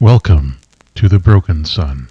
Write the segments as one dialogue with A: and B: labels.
A: Welcome to the Broken Sun.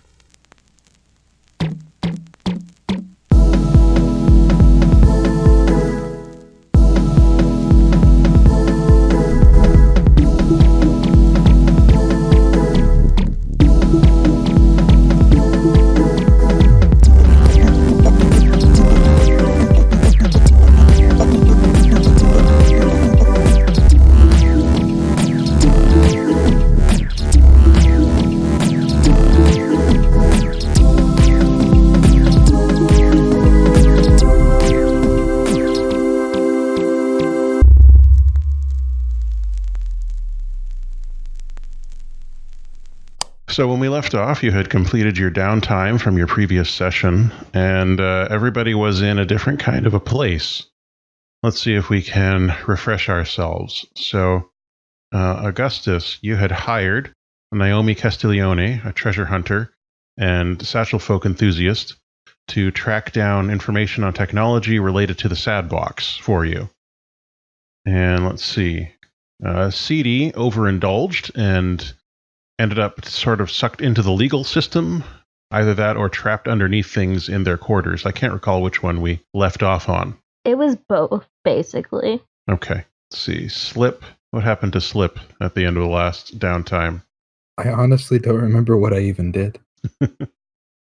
A: So when we left off, you had completed your downtime from your previous session, and everybody was in a different kind of a place. Let's see if we can refresh ourselves. So, Augustus, you had hired Naomi Castiglione, a treasure hunter and satchel folk enthusiast, to track down information on technology related to the SAD box for you. And let's see. CD overindulged and ended up sort of sucked into the legal system, either that or trapped underneath things in their quarters. I can't recall which one we left off on.
B: It was both, basically.
A: Okay. Let's see. Slip. What happened to Slip at the end of the last downtime?
C: I honestly don't remember what I even did.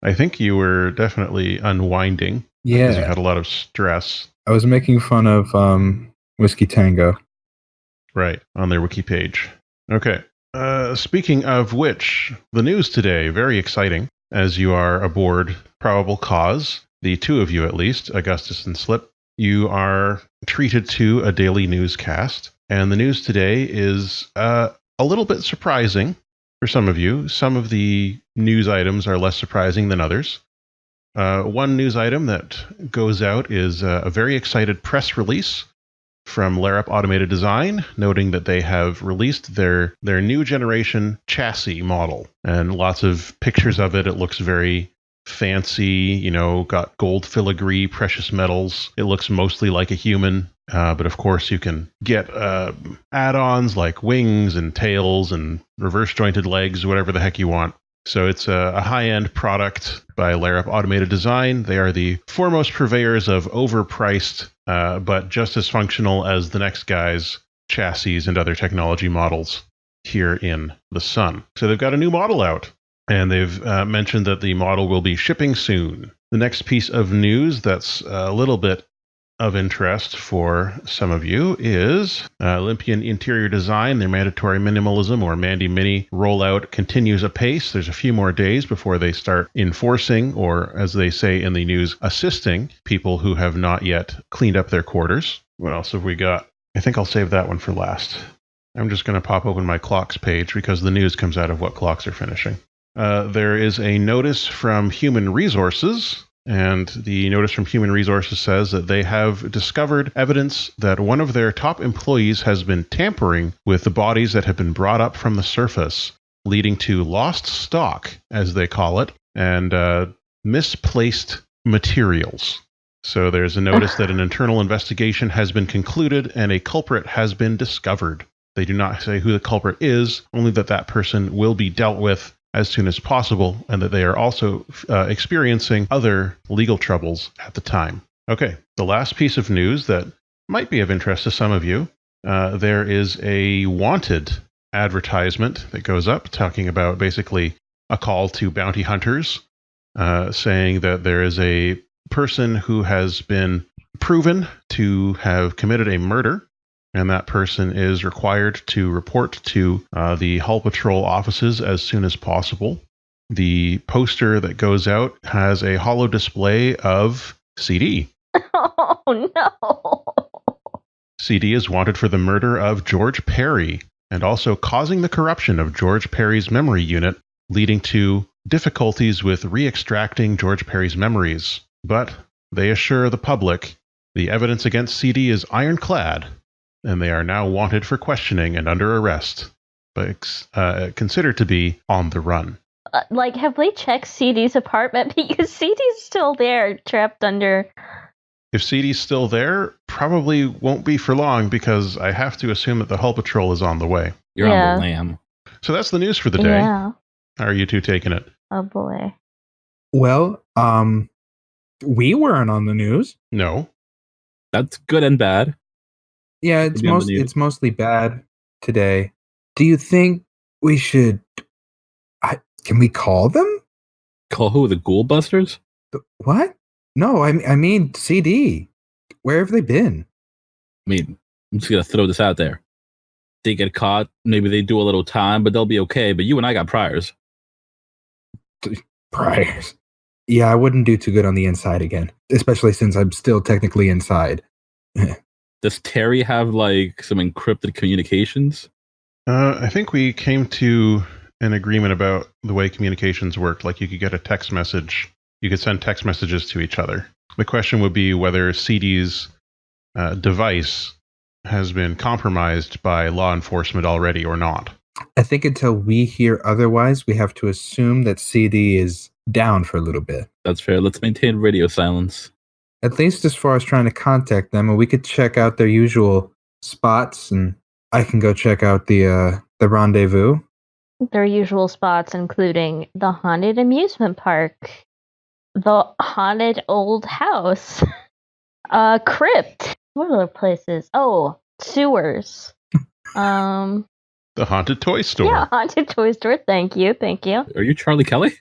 A: I think you were definitely unwinding.
C: Yeah.
A: Because you had a lot of stress.
C: I was making fun of Whiskey Tango.
A: Right. On their wiki page. Okay. Speaking of which, the news today, very exciting, as you are aboard Probable Cause, the two of you at least, Augustus and Slip, you are treated to a daily newscast, and the news today is a little bit surprising for some of you. Some of the news items are less surprising than others. One news item that goes out is a very excited press release from Larrup Automated Design, noting that they have released their new generation chassis model, and lots of pictures of it. It looks very fancy, got gold filigree, precious metals. It looks mostly like a human, but of course you can get add-ons like wings and tails and reverse jointed legs, whatever the heck you want. So it's a high-end product by Larrup Automated Design. They are the foremost purveyors of overpriced, but just as functional as the next guy's chassis and other technology models here in the Sun. So they've got a new model out, and they've mentioned that the model will be shipping soon. The next piece of news that's a little bit of interest for some of you is Olympian interior design. Their mandatory minimalism, or Mandy Mini, rollout continues apace. There's a few more days before they start enforcing, or as they say in the news, assisting people who have not yet cleaned up their quarters. What else have we got? I think I'll save that one for last. I'm just going to pop open my clocks page because the news comes out of what clocks are finishing. There is a notice from Human Resources. And the notice from Human Resources says that they have discovered evidence that one of their top employees has been tampering with the bodies that have been brought up from the surface, leading to lost stock, as they call it, and misplaced materials. So there's a notice that an internal investigation has been concluded and a culprit has been discovered. They do not say who the culprit is, only that that person will be dealt with as soon as possible, and that they are also experiencing other legal troubles at the time. Okay, the last piece of news that might be of interest to some of you, there is a wanted advertisement that goes up talking about basically a call to bounty hunters, saying that there is a person who has been proven to have committed a murder, and that person is required to report to the Hull Patrol offices as soon as possible. The poster that goes out has a holo display of CD.
B: Oh, no.
A: CD is wanted for the murder of George Perry, and also causing the corruption of George Perry's memory unit, leading to difficulties with re-extracting George Perry's memories. But they assure the public the evidence against CD is ironclad, and they are now wanted for questioning and under arrest, but considered to be on the run.
B: Have we checked CD's apartment? Because CD's still there, trapped under...
A: If CD's still there, probably won't be for long, because I have to assume that the Hull Patrol is on the way.
D: You're on the lam.
A: So that's the news for the day.
B: Yeah.
A: How are you two taking it?
B: Oh boy.
C: Well, we weren't on the news.
A: No.
D: That's good and bad.
C: Yeah,
D: To be on the news.
C: it's mostly bad today. Do you think we should? Can we call them?
D: Call who? The Ghoul Busters?
C: What? No, I mean CD. Where have they been?
D: I mean, I'm just gonna throw this out there. They get caught, maybe they do a little time, but they'll be okay. But you and I got priors.
C: Priors. Yeah, I wouldn't do too good on the inside again, especially since I'm still technically inside.
D: Does Terry have like some encrypted communications?
A: I think we came to an agreement about the way communications worked. Like you could get a text message. You could send text messages to each other. The question would be whether CD's device has been compromised by law enforcement already or not.
C: I think until we hear otherwise, we have to assume that CD is down for a little bit.
D: That's fair. Let's maintain radio silence.
C: At least as far as trying to contact them, and we could check out their usual spots, and I can go check out the rendezvous.
B: Their usual spots, including the haunted amusement park, the haunted old house, crypt. What other places? Oh, sewers.
A: The haunted toy store.
B: Yeah, haunted toy store. Thank you.
D: Are you Charlie Kelly?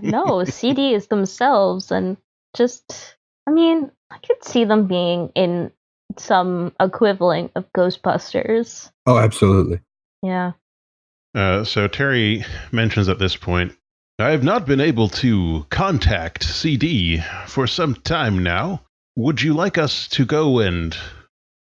B: No, CDs themselves, and just, I mean, I could see them being in some equivalent of Ghostbusters.
C: Oh, absolutely.
B: Yeah.
A: So Terry mentions at this point, I have not been able to contact CD for some time now. Would you like us to go and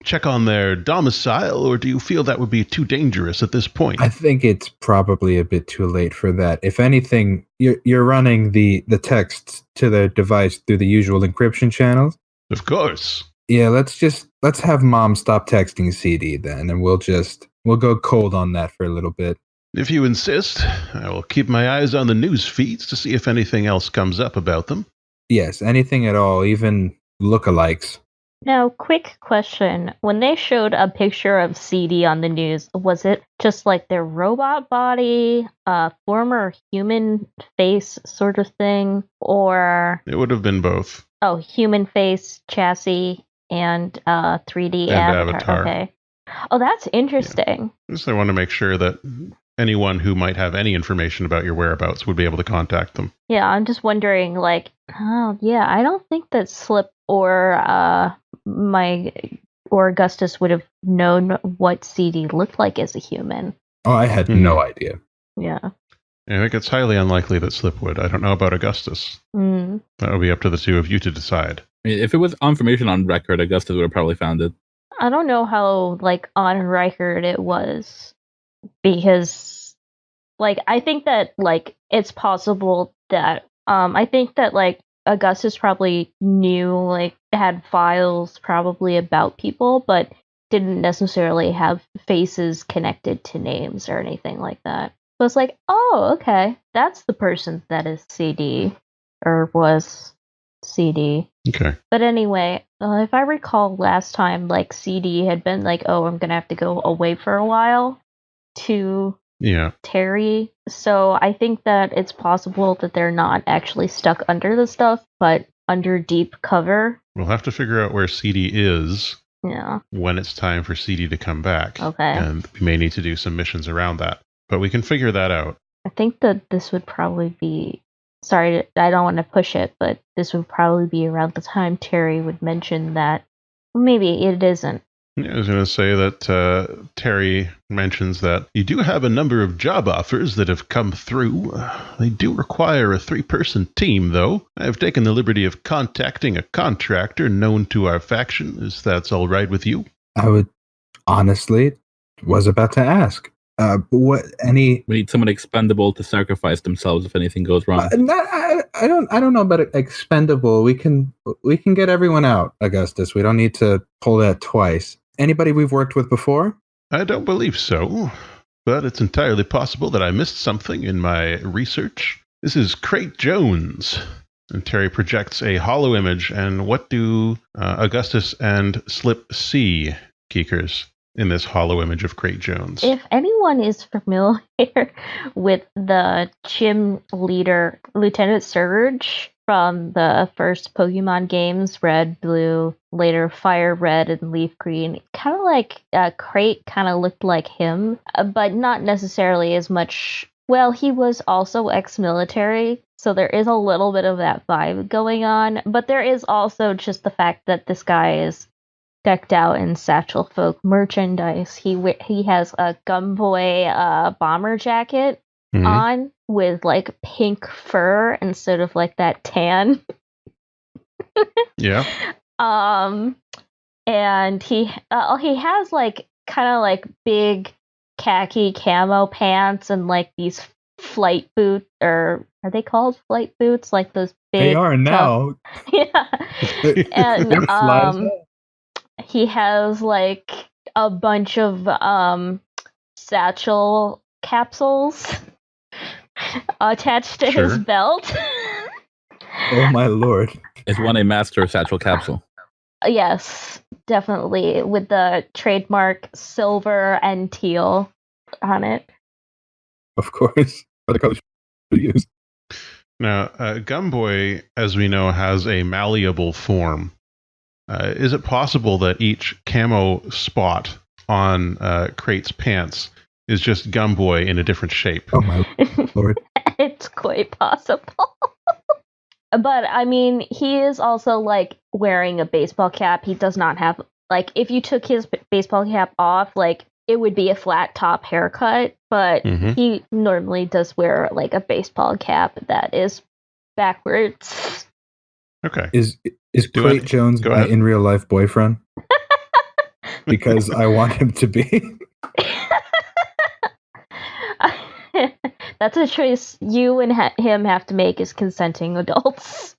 A: check on their domicile, or do you feel that would be too dangerous at this point?
C: I think it's probably a bit too late for that. If anything, you're running the texts to their device through the usual encryption channels.
A: Of course.
C: Yeah, let's have Mom stop texting CD then, and we'll go cold on that for a little bit.
A: If you insist, I will keep my eyes on the news feeds to see if anything else comes up about them.
C: Yes, anything at all, even lookalikes.
B: Now, quick question. When they showed a picture of CD on the news, was it just like their robot body, former human face sort of thing, or...
A: It would have been both.
B: Oh, human face, chassis, and 3D avatar. Okay. Oh, that's interesting.
A: Yeah. Just I want to make sure that anyone who might have any information about your whereabouts would be able to contact them.
B: Yeah, I'm just wondering, like, oh, yeah, I don't think that Slip or Augustus would have known what CD looked like as a human.
C: Oh, I had no idea.
B: Yeah.
A: I think it's highly unlikely that Slip would. I don't know about Augustus. That would be up to the two of you to decide.
D: I mean, if it was information on record, Augustus would have probably found it.
B: I don't know how, like, on record it was, because, like, I think that, like, it's possible that, I think that, like, Augustus probably knew, like, had files probably about people, but didn't necessarily have faces connected to names or anything like that. So it's like, oh, okay, that's the person that is CD, or was CD.
A: Okay.
B: But anyway, if I recall last time, like, CD had been like, oh, I'm going to have to go away for a while to Terry. So I think that it's possible that they're not actually stuck under the stuff, but under deep cover.
A: We'll have to figure out where CD is
B: when
A: it's time for CD to come back.
B: Okay.
A: And we may need to do some missions around that. But we can figure that out.
B: I think that this would probably be... Sorry, I don't want to push it, but this would probably be around the time Terry would mention that maybe it isn't.
A: I was going to say that Terry mentions that you do have a number of job offers that have come through. They do require a 3-person team, though. I have taken the liberty of contacting a contractor known to our faction, if that's all right with you.
C: I would honestly was about to ask. We
D: need someone expendable to sacrifice themselves if anything goes wrong.
C: I don't know about expendable. We can get everyone out, Augustus. We don't need to pull that twice. Anybody we've worked with before?
A: I don't believe so, but it's entirely possible that I missed something in my research. This is Crate Jones. And Terry projects a hollow image. And what do Augustus and Slip see, Keekers? in this hollow image of Crate Jones.
B: If anyone is familiar with the gym leader, Lieutenant Surge, from the first Pokemon games, Red, Blue, later Fire Red and Leaf Green, kind of like Crate kind of looked like him, but not necessarily as much. Well, he was also ex-military, so there is a little bit of that vibe going on, but there is also just the fact that this guy is decked out in Satchel Folk merchandise. He has a Gumboy bomber jacket on with like pink fur instead of like that tan.
A: Yeah.
B: And he has like kind of like big khaki camo pants and like these flight boots, or are they called flight boots? Like those big.
C: They are now.
B: Yeah. And he has like a bunch of satchel capsules attached to his belt.
C: Oh my lord.
D: Is one a master satchel capsule?
B: Yes, definitely, with the trademark silver and teal on it.
C: Of course. Other colors should use.
A: Now, Gumboy, as we know, has a malleable form. Is it possible that each camo spot on Crate's pants is just Gumboy in a different shape?
C: Oh my lord.
B: It's quite possible. But, I mean, he is also, like, wearing a baseball cap. He does not have, like, if you took his baseball cap off, like, it would be a flat top haircut, but he normally does wear, like, a baseball cap that is backwards.
A: Okay.
C: Is Crate Jones my in real life boyfriend? Because I want him to be.
B: That's a choice you and him have to make as consenting adults.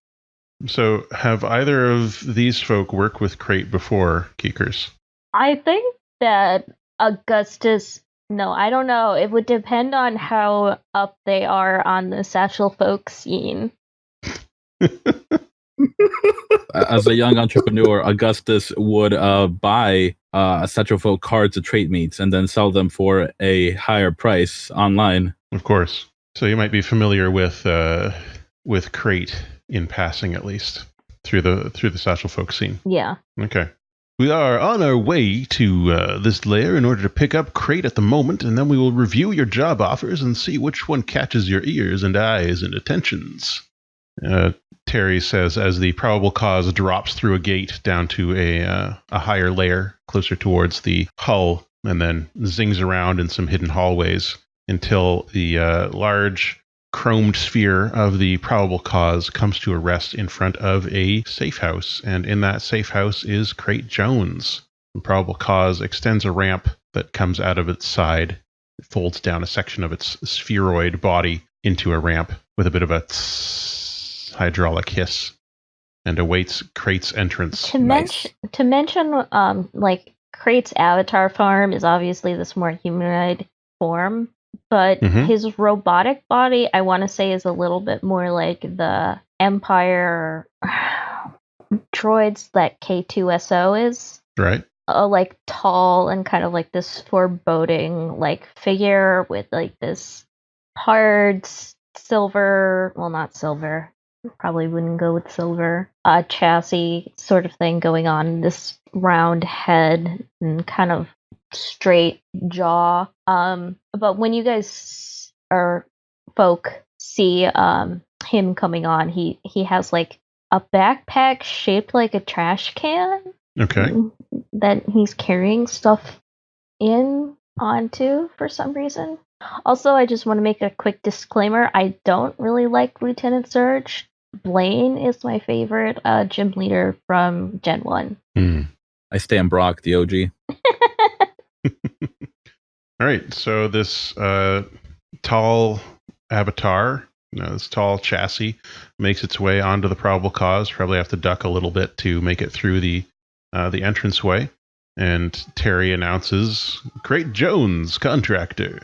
A: So, have either of these folk worked with Crate before, Keekers?
B: I think that Augustus... No, I don't know. It would depend on how up they are on the Satchel Folk scene.
D: As a young entrepreneur, Augustus would buy Satchel Folk cards at trade meets and then sell them for a higher price online.
A: Of course. So you might be familiar with Crate in passing, at least through the Satchel Folk scene.
B: Yeah.
A: Okay. We are on our way to this lair in order to pick up Crate at the moment, and then we will review your job offers and see which one catches your ears and eyes and attentions. Terry says as the Probable Cause drops through a gate down to a higher layer closer towards the hull, and then zings around in some hidden hallways until the large chromed sphere of the Probable Cause comes to a rest in front of a safe house. And in that safe house is Crate Jones. The Probable Cause extends a ramp that comes out of its side. It folds down a section of its spheroid body into a ramp with a bit of a hydraulic hiss, and awaits Crate's entrance.
B: To mention, like, Crate's avatar form is obviously this more humanoid form, but his robotic body, I want to say, is a little bit more like the Empire droids that K2SO is.
A: Right.
B: Like, tall and kind of like this foreboding, like, figure with, like, this hard silver, well, not silver, probably wouldn't go with silver, chassis sort of thing going on, this round head and kind of straight jaw. But when you guys or folk see him coming on, he has like a backpack shaped like a trash can.
A: Okay.
B: That he's carrying stuff onto for some reason. Also, I just want to make a quick disclaimer. I don't really like Lieutenant Surge. Blaine is my favorite gym leader from Gen 1.
D: I stand Brock, the OG.
A: All right, so this tall avatar, this tall chassis, makes its way onto the Probable Cause. Probably have to duck a little bit to make it through the entranceway. And Terry announces, Crate Jones, contractor.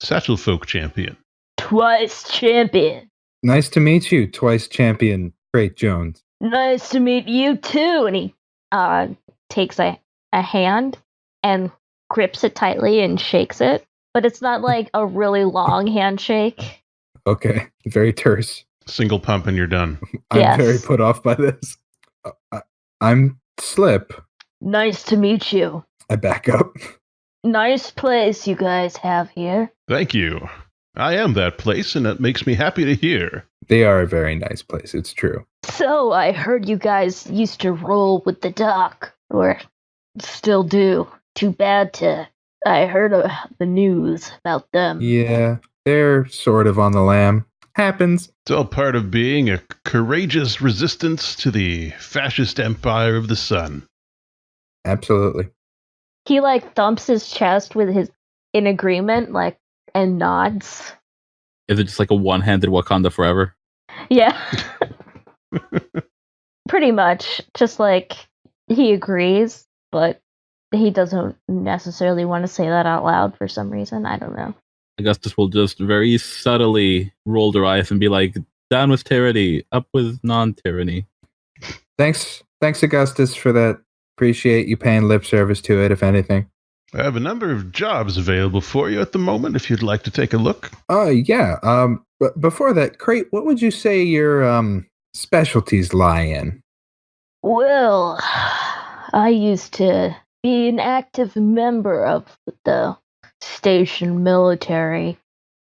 A: Satchel Folk champion.
B: Twice champion.
C: Nice to meet you, twice champion Crate Jones.
B: Nice to meet you too. And he takes a hand and grips it tightly and shakes it. But it's not like a really long handshake.
C: Okay, very terse.
A: Single pump and you're done.
C: I'm
B: Yes.
C: very put off by this. I'm Slip.
B: Nice to meet you.
C: I back up.
B: Nice place you guys have here.
A: Thank you. I am that place, and it makes me happy to hear.
C: They are a very nice place, it's true.
B: So I heard you guys used to roll with the dock, or still do. Too bad I heard the news about them.
C: Yeah, they're sort of on the lam. Happens.
A: It's all part of being a courageous resistance to the fascist empire of the sun.
C: Absolutely.
B: He thumps his chest with his in agreement, and nods.
D: Is it just like a one-handed Wakanda forever?
B: Yeah. Pretty much. Just he agrees, but he doesn't necessarily want to say that out loud for some reason. I don't know.
D: Augustus will just very subtly roll their eyes and be like, down with tyranny, up with non-tyranny.
C: Thanks, Augustus, for that. Appreciate you paying lip service to it, if anything.
A: I have a number of jobs available for you at the moment, if you'd like to take a look.
C: Yeah. But before that, Crate, what would you say your specialties lie in?
B: Well, I used to be an active member of the station military,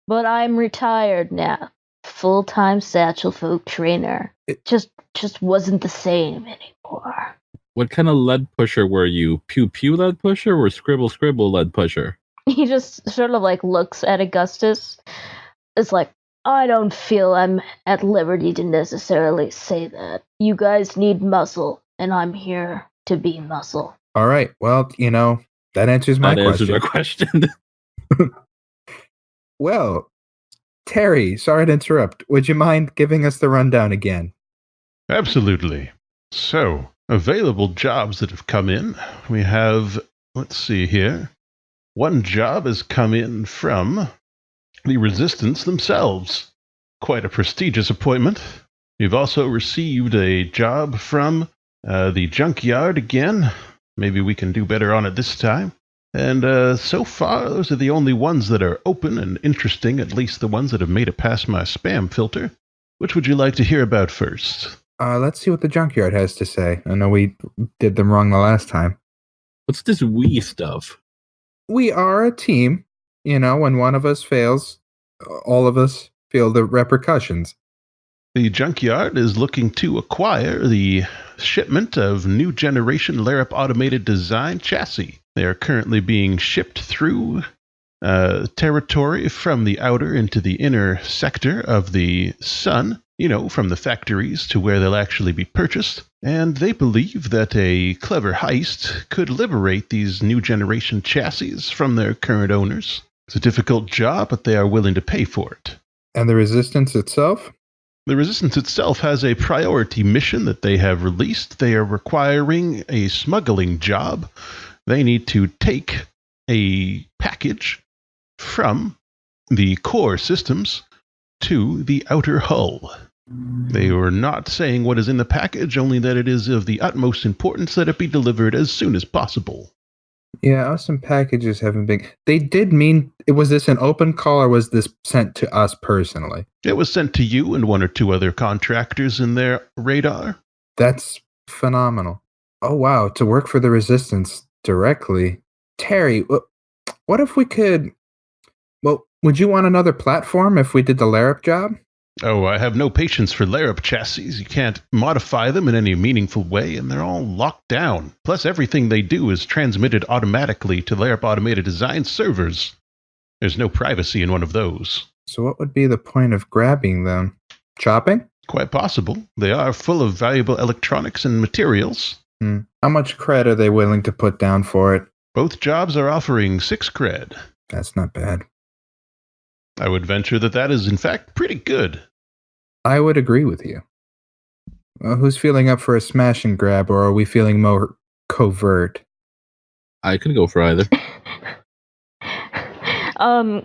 B: but I'm retired now. Full-time satchel folk trainer. It just wasn't the same anymore.
D: What kind of lead pusher were you? Pew pew lead pusher or scribble scribble lead pusher?
B: He just sort of looks at Augustus. It's I don't feel I'm at liberty to necessarily say that. You guys need muscle, and I'm here to be muscle.
C: All right. Well, that answers my question.
D: That answers our question.
C: Well, Terry, sorry to interrupt. Would you mind giving us the rundown again?
A: Absolutely. So, available jobs that have come in. We have, let's see here. One job has come in from the Resistance themselves. Quite a prestigious appointment. We've also received a job from the Junkyard again. Maybe we can do better on it this time. And so far, those are the only ones that are open and interesting, at least the ones that have made it past my spam filter. Which would you like to hear about first?
C: Let's see what the Junkyard has to say. I know we did them wrong the last time.
D: What's this we stuff?
C: We are a team. When one of us fails, all of us feel the repercussions.
A: The Junkyard is looking to acquire the shipment of new generation Larrup Automated Design chassis. They are currently being shipped through territory from the outer into the inner sector of the sun, from the factories to where they'll actually be purchased. And they believe that a clever heist could liberate these new generation chassis from their current owners. It's a difficult job, but they are willing to pay for it.
C: And the Resistance itself?
A: The Resistance itself has a priority mission that they have released. They are requiring a smuggling job. They need to take a package from the core systems to the outer hull. They were not saying what is in the package, only that it is of the utmost importance that it be delivered as soon as possible.
C: Yeah, some packages haven't been... They did mean... Was this an open call or was this sent to us personally?
A: It was sent to you and one or two other contractors in their radar.
C: That's phenomenal. Oh, wow. To work for the Resistance directly. Terry, what if we could... Well, would you want another platform if we did the Larrup job?
A: Oh, I have no patience for Larrup chassis. You can't modify them in any meaningful way, and they're all locked down. Plus, everything they do is transmitted automatically to Larrup Automated Design servers. There's no privacy in one of those.
C: So what would be the point of grabbing them? Chopping?
A: Quite possible. They are full of valuable electronics and materials.
C: How much cred are they willing to put down for it?
A: Both jobs are offering 6 cred.
C: That's not bad.
A: I would venture that is, in fact, pretty good.
C: I would agree with you. Who's feeling up for a smash and grab, or are we feeling more covert?
D: I could go for either.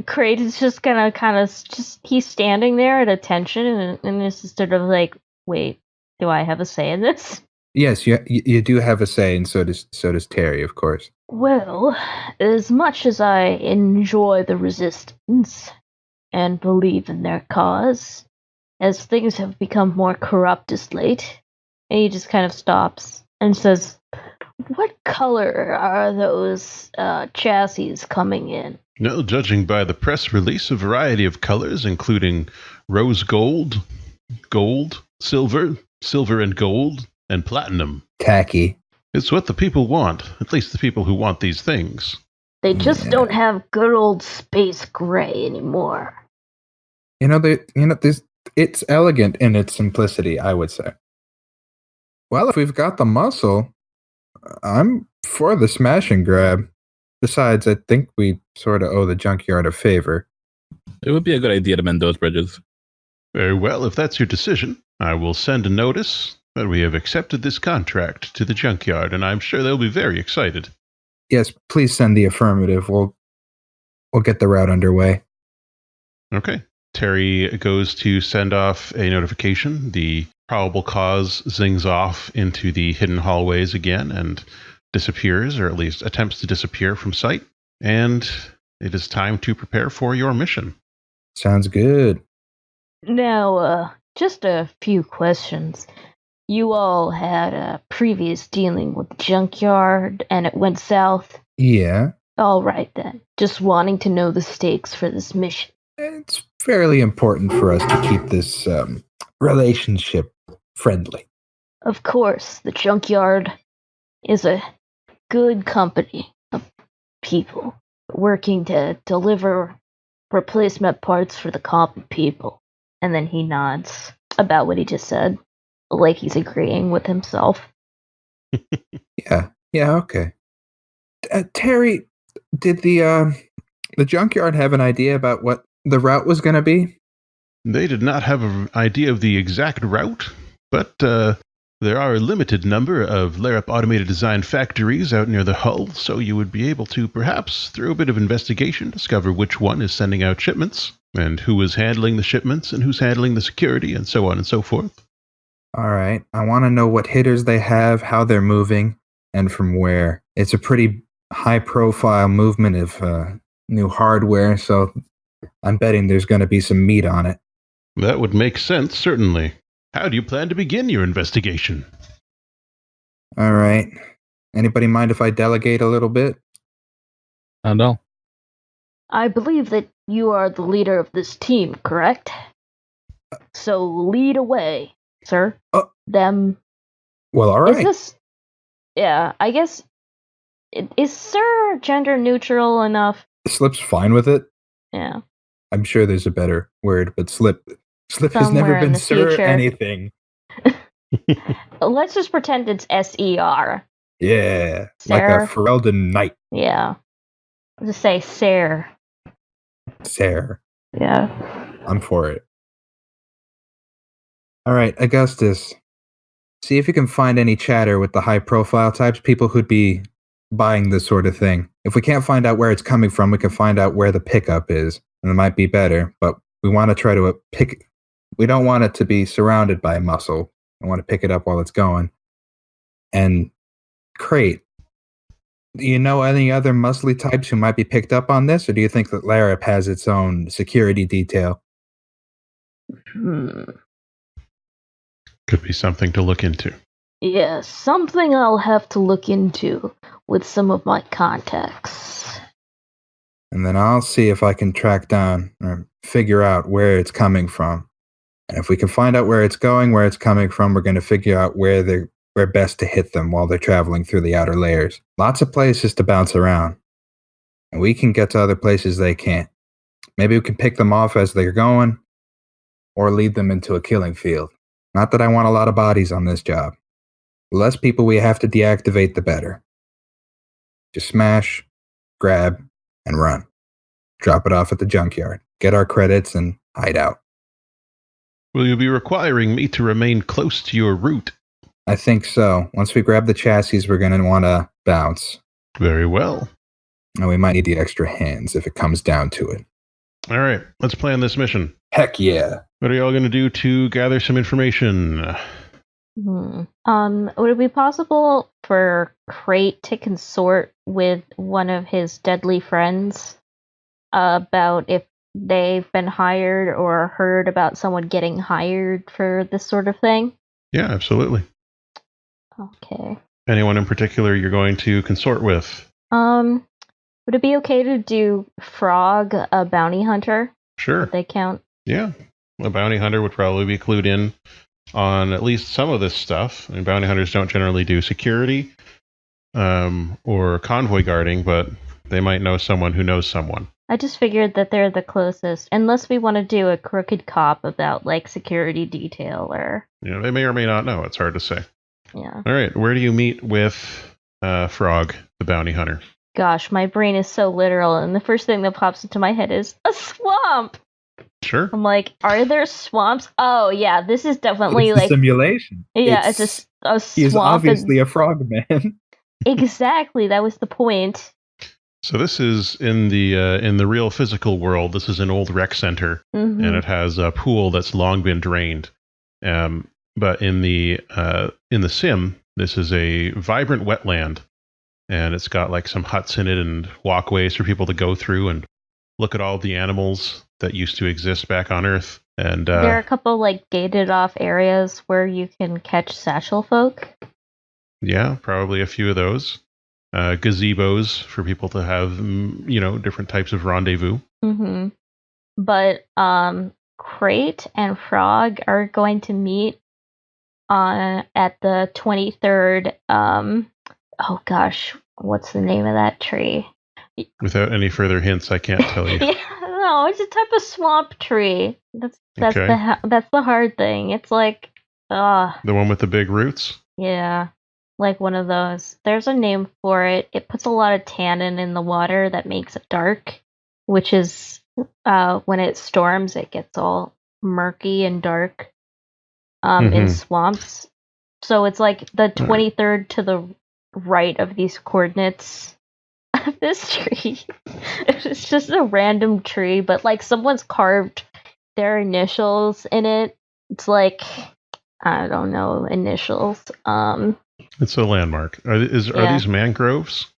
B: Crate is just gonna he's standing there at attention and is just sort of wait, do I have a say in this?
C: Yes, you do have a say, and so does Terry, of course.
B: Well, as much as I enjoy the resistance and believe in their cause, as things have become more corrupt as late, and he just kind of stops and says, "What color are those chassis coming in?"
A: No, judging by the press release, a variety of colors, including rose gold, gold, silver, silver and gold, and platinum.
C: Tacky.
A: It's what the people want, at least the people who want these things.
B: They just
C: Yeah.
B: don't have good old space gray anymore.
C: It's elegant in its simplicity, I would say. Well, if we've got the muscle, I'm for the smash and grab. Besides, I think we sort of owe the junkyard a favor.
D: It would be a good idea to mend those bridges.
A: Very well, if that's your decision, I will send a notice that we have accepted this contract to the junkyard, and I'm sure they'll be very excited.
C: Yes, please send the affirmative. We'll get the route underway.
A: Okay. Terry goes to send off a notification. The probable cause zings off into the hidden hallways again and disappears, or at least attempts to disappear from sight. And it is time to prepare for your mission.
C: Sounds good.
B: Now, just a few questions. You all had a previous dealing with the junkyard, and it went south?
C: Yeah.
B: All right, then. Just wanting to know the stakes for this mission.
C: It's fairly important for us to keep this relationship friendly.
B: Of course, the junkyard is a good company of people working to deliver replacement parts for the common people. And then he nods about what he just said, like he's agreeing with himself.
C: Yeah, okay. Terry, did the junkyard have an idea about what the route was going to be?
A: They did not have an idea of the exact route, but there are a limited number of Larrup Automated Design factories out near the hull, so you would be able to perhaps, through a bit of investigation, discover which one is sending out shipments, and who is handling the shipments, and who's handling the security, and so on and so forth.
C: All right. I want to know what hitters they have, how they're moving, and from where. It's a pretty high-profile movement of new hardware, so I'm betting there's going to be some meat on it.
A: That would make sense, certainly. How do you plan to begin your investigation?
C: All right. Anybody mind if I delegate a little bit?
D: No.
B: I believe that you are the leader of this team, correct? So lead away, sir. Them.
C: Well, all right.
B: Is this... Yeah, I guess... Is sir gender neutral enough?
C: Slip's fine with it.
B: Yeah.
C: I'm sure there's a better word, but Slip has
B: Somewhere
C: never
B: in
C: been
B: the
C: sir
B: future.
C: anything.
B: Let's just pretend it's SER.
C: Yeah, like
B: Sarah?
C: a Ferelden knight.
B: Yeah. I'll just say Sir.
C: Sarah.
B: Yeah.
C: I'm for it. All right, Augustus. See if you can find any chatter with the high-profile types, people who'd be buying this sort of thing. If we can't find out where it's coming from, we can find out where the pickup is, and it might be better. But we want to try to pick. We don't want it to be surrounded by muscle. I want to pick it up while it's going. And Crate. Do you know any other muscly types who might be picked up on this, or do you think that Larrup has its own security detail?
B: Hmm.
A: Could be something to look into.
B: Yeah, something I'll have to look into with some of my contacts.
C: And then I'll see if I can track down or figure out where it's coming from. And if we can find out where it's going, where it's coming from, we're going to figure out where best to hit them while they're traveling through the outer layers. Lots of places to bounce around. And we can get to other places they can't. Maybe we can pick them off as they're going, or lead them into a killing field. Not that I want a lot of bodies on this job. The less people we have to deactivate, the better. Just smash, grab, and run. Drop it off at the junkyard. Get our credits and hide out.
A: Will you be requiring me to remain close to your route?
C: I think so. Once we grab the chassis, we're going to want to bounce.
A: Very well.
C: And we might need the extra hands if it comes down to it.
A: All right, let's plan this mission.
C: Heck yeah.
A: What are y'all going to do to gather some information?
B: Would it be possible for Crate to consort with one of his deadly friends about if they've been hired or heard about someone getting hired for this sort of thing?
A: Yeah, absolutely.
B: Okay.
A: Anyone in particular you're going to consort with?
B: Would it be okay to do Frog, a bounty hunter?
A: Sure.
B: Would they count?
A: Yeah. A bounty hunter would probably be clued in on at least some of this stuff. And bounty hunters don't generally do security or convoy guarding, but they might know someone who knows someone.
B: I just figured that they're the closest, unless we want to do a crooked cop about like security detail or.
A: Yeah, they may or may not know. It's hard to say.
B: Yeah.
A: All right, where do you meet with Frog, the bounty hunter?
B: Gosh, my brain is so literal, and the first thing that pops into my head is a swamp.
A: Sure.
B: I'm like, are there swamps? Oh yeah, this is definitely
C: It's
B: like
C: a simulation.
B: yeah, it's a swamp.
C: He's obviously a frogman.
B: Exactly, that was the point.
A: So this is in the real physical world. This is an old rec center, and it has a pool that's long been drained. But in the sim, this is a vibrant wetland, and it's got like some huts in it and walkways for people to go through and look at all the animals that used to exist back on Earth. And
B: there are a couple like gated off areas where you can catch satchel folk.
A: Yeah, probably a few of those. Gazebos for people to have, different types of rendezvous.
B: But Crate and Frog are going to meet at the 23rd. Oh gosh, what's the name of that tree?
A: Without any further hints, I can't tell you.
B: Yeah, no, it's a type of swamp tree. That's
A: Okay.
B: that's the hard thing. It's like,
A: the one with the big roots.
B: Yeah, like one of those. There's a name for it. It puts a lot of tannin in the water that makes it dark, which is when it storms, it gets all murky and dark in swamps. So it's like the 23rd to the right of these coordinates of this tree. It's just a random tree, but like someone's carved their initials in it. It's like, I don't know, initials.
A: It's a landmark. Are these mangroves?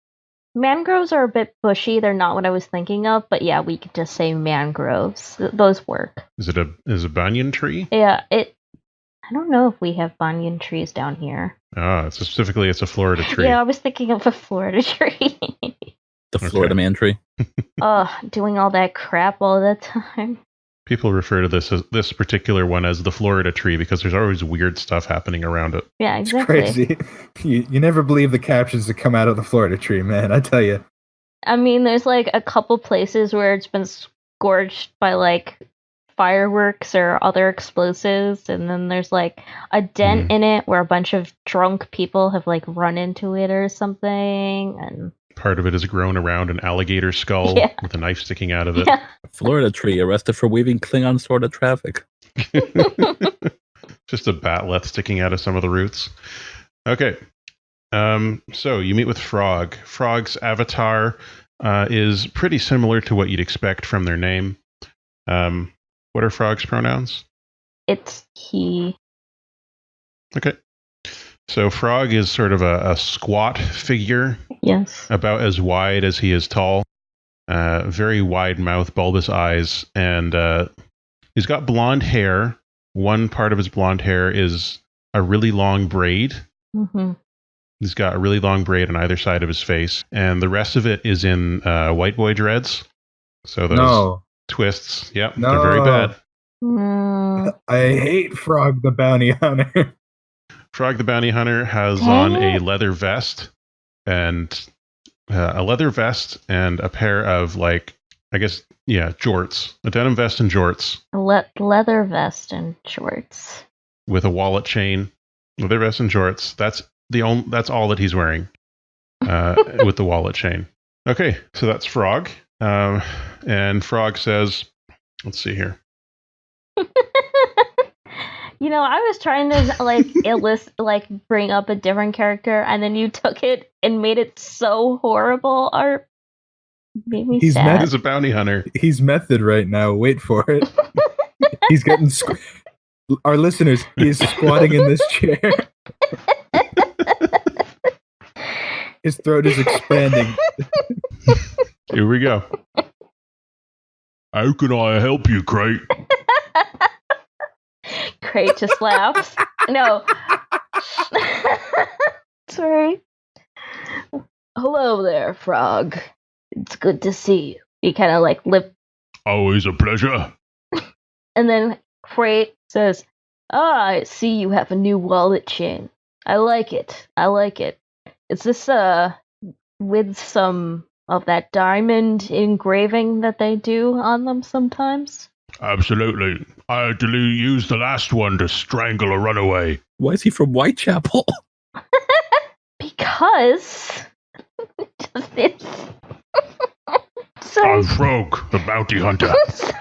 B: Mangroves are a bit bushy. They're not what I was thinking of, but yeah, we could just say mangroves. Those work.
A: Is a banyan tree?
B: Yeah, I don't know if we have banyan trees down here.
A: Specifically, it's a Florida tree.
B: Yeah, I was thinking of a Florida tree.
D: The Florida man tree.
B: Doing all that crap all the time.
A: People refer to this particular one as the Florida tree because there's always weird stuff happening around it.
B: Yeah, exactly.
C: It's crazy. You never believe the captions that come out of the Florida tree, man. I tell you.
B: I mean, there's like a couple places where it's been scorched by like fireworks or other explosives, and then there's like a dent in it where a bunch of drunk people have like run into it or something, and
A: part of it is grown around an alligator skull with a knife sticking out of it.
B: Yeah.
D: Florida tree arrested for weaving Klingon sort of traffic.
A: Just a batleth sticking out of some of the roots. Okay. So you meet with Frog. Frog's avatar is pretty similar to what you'd expect from their name. What are Frog's pronouns?
B: It's he.
A: Okay. So Frog is sort of a squat figure.
B: Yes.
A: About as wide as he is tall. Very wide mouth, bulbous eyes, and he's got blonde hair. One part of his blonde hair is a really long braid. He's got a really long braid on either side of his face, and the rest of it is in white boy dreads. So those twists, they're very bad.
C: I hate Frog the Bounty Hunter.
A: Frog the Bounty Hunter has on a leather vest and a pair of jorts, a denim vest and jorts.
B: Leather vest and shorts
A: with a wallet chain. Leather vest and jorts. That's all that he's wearing with the wallet chain. Okay, so that's Frog. And Frog says, let's see here.
B: I was trying to bring up a different character, and then you took it and made it so horrible. Or made me sad.
A: He's a bounty hunter.
C: He's method right now. Wait for it. He's getting Our listeners, he is squatting in this chair. His throat is expanding.
A: Here we go. How can I help you, Crate?
B: Crate just laughs. No. Sorry. Hello there, Frog. It's good to see you. He kind of like lip.
A: Always a pleasure.
B: And then Crate says, I see you have a new wallet chain. I like it. Is this with some of that diamond engraving that they do on them sometimes?
A: Absolutely. I had to use the last one to strangle a runaway.
D: Why is he from Whitechapel?
B: Because it's sorry.
A: I'm Frog, the bounty hunter.
B: Sorry.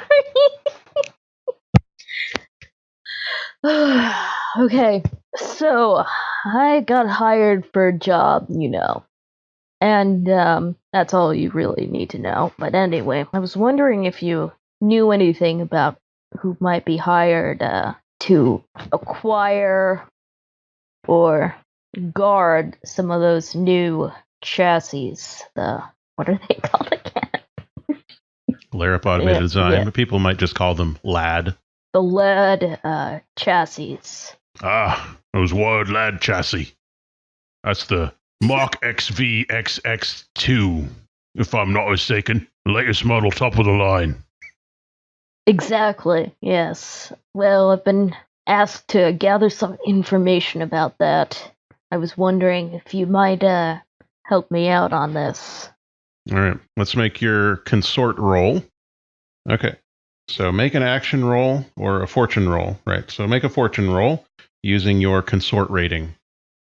B: Okay, so I got hired for a job, and that's all you really need to know. But anyway, I was wondering if you knew anything about who might be hired to acquire or guard some of those new chassis. What are they called again?
A: Larrup Automated Design, but people might just call them LAD.
B: The lead chassis.
A: Ah, those Wild Lad chassis. That's the Mark XVXX2, if I'm not mistaken. The latest model, top of the line.
B: Exactly, yes. Well, I've been asked to gather some information about that. I was wondering if you might help me out on this.
A: All right, let's make your consort roll. Okay, so make an action roll or a fortune roll. Right, so make a fortune roll using your consort rating.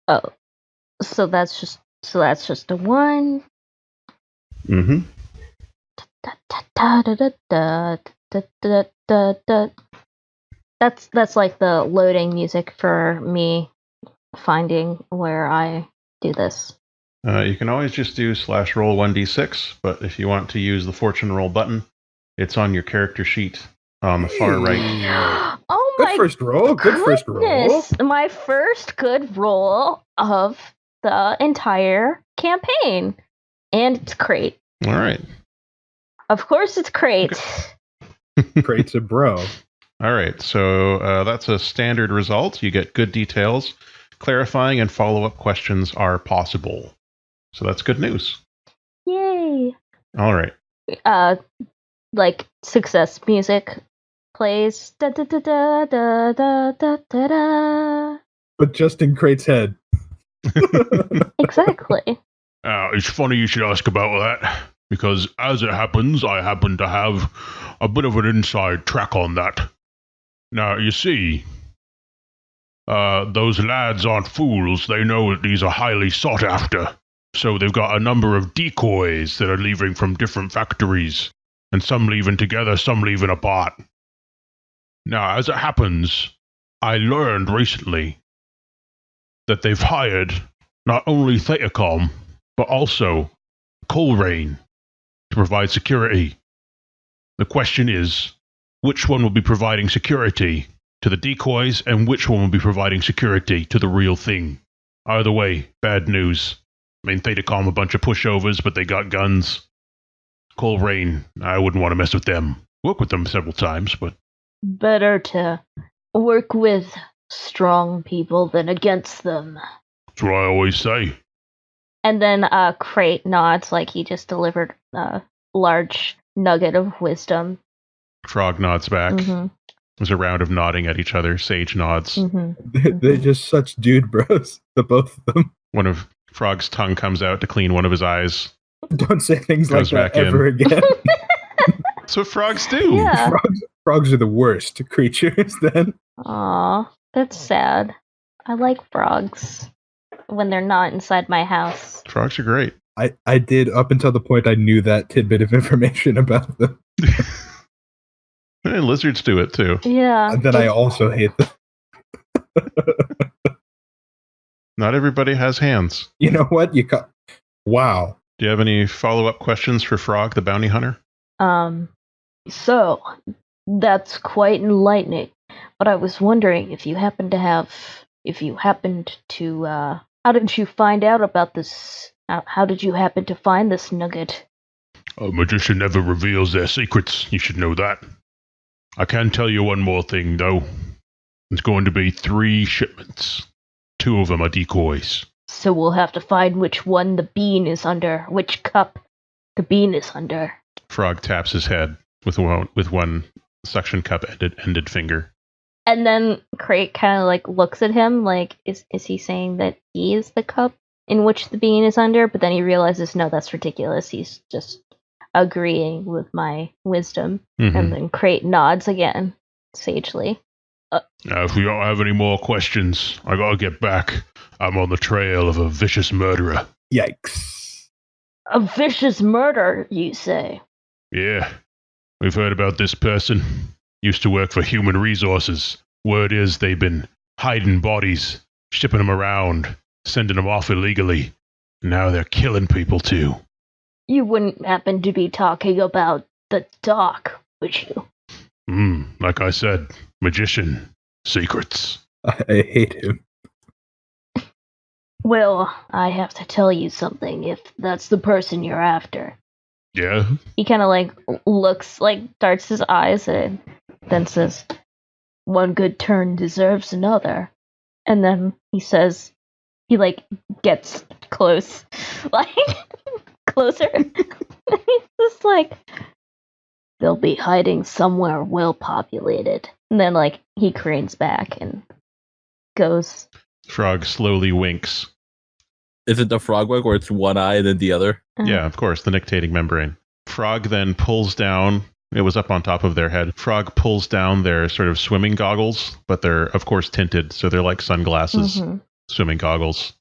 B: Oh, so that's just a 1.
A: Mm-hmm.
B: That's like the loading music for me finding where I do this.
A: You can always just do /roll 1d6, but if you want to use the fortune roll button, it's on your character sheet on the far right.
B: Oh
C: Good
B: my
C: first roll. Good first roll.
B: goodness. My first good roll of the entire campaign. And it's Crate.
A: All right.
B: Of course it's Crate.
A: Okay.
C: Crate's a bro.
A: All right, so that's a standard result. You get good details. Clarifying and follow-up questions are possible. So that's good news.
B: Yay.
A: All right.
B: Like success music plays. Da da da da da da da da da.
C: But just in Crate's head.
B: Exactly.
A: It's funny you should ask about that, because as it happens, I happen to have a bit of an inside track on that. Now, you see, those lads aren't fools. They know that these are highly sought after. So they've got a number of decoys that are leaving from different factories, and some leaving together, some leaving apart. Now, as it happens, I learned recently that they've hired not only Theacom, but also Coleraine to provide security. The question is, which one will be providing security to the decoys, and which one will be providing security to the real thing? Either way, bad news. I mean, Theacom a bunch of pushovers, but they got guns. Coleraine, I wouldn't want to mess with them. Work with them several times, but...
B: Better to work with strong people than against them.
A: That's what I always say.
B: And then Crate nods like he just delivered a large nugget of wisdom.
A: Frog nods back.
B: Mm-hmm.
A: There's a round of nodding at each other. Sage nods.
B: Mm-hmm.
C: They're just such dude bros, the both of them.
A: One of Frog's tongue comes out to clean one of his eyes.
C: Don't say things like
A: Goes
C: that
A: back in.
C: ever again.
A: That's what frogs do.
B: Yeah.
C: Frogs are the worst creatures then.
B: Aw, that's sad. I like frogs when they're not inside my house.
A: Frogs are great.
C: I did up until the point I knew that tidbit of information about them.
A: And lizards do it too.
B: Yeah.
C: And then I also hate them.
A: Not everybody has hands.
C: You know what? Wow.
A: Do you have any follow-up questions for Frog, the bounty hunter?
B: So that's quite enlightening. But I was wondering if you happened to, how did you find out about this? How did you happen to find this nugget?
A: A magician never reveals their secrets. You should know that. I can tell you one more thing, though. It's going to be 3 shipments. 2 of them are decoys.
B: So we'll have to find which one the bean is under, which cup the bean is under.
A: Frog taps his head with one suction cup ended finger.
B: And then Crate kind of like looks at him like, is he saying that he is the cup in which the bean is under? But then he realizes, no, that's ridiculous. He's just agreeing with my wisdom.
A: Mm-hmm.
B: And then Crate nods again, sagely.
A: Now, if we don't have any more questions, I gotta get back. I'm on the trail of a vicious murderer.
C: Yikes.
B: A vicious murder, you say?
A: Yeah. We've heard about this person. Used to work for Human Resources. Word is they've been hiding bodies, shipping them around, sending them off illegally. Now they're killing people too.
B: You wouldn't happen to be talking about the doc, would you?
A: Like I said, magician, secrets.
C: I hate him.
B: Well, I have to tell you something if that's the person you're after.
A: Yeah?
B: He kind of like looks, like darts his eyes and then says, one good turn deserves another. And then he says, he like gets close, like closer. He's just like, they'll be hiding somewhere well populated. And then like he cranes back and goes.
A: Frog slowly winks.
D: Is it the frog wig where it's one eye and then the other?
A: Yeah, of course, the nictating membrane. Frog then pulls down, it was up on top of their head. Frog pulls down their sort of swimming goggles, but they're, of course, tinted, so they're like sunglasses, swimming goggles.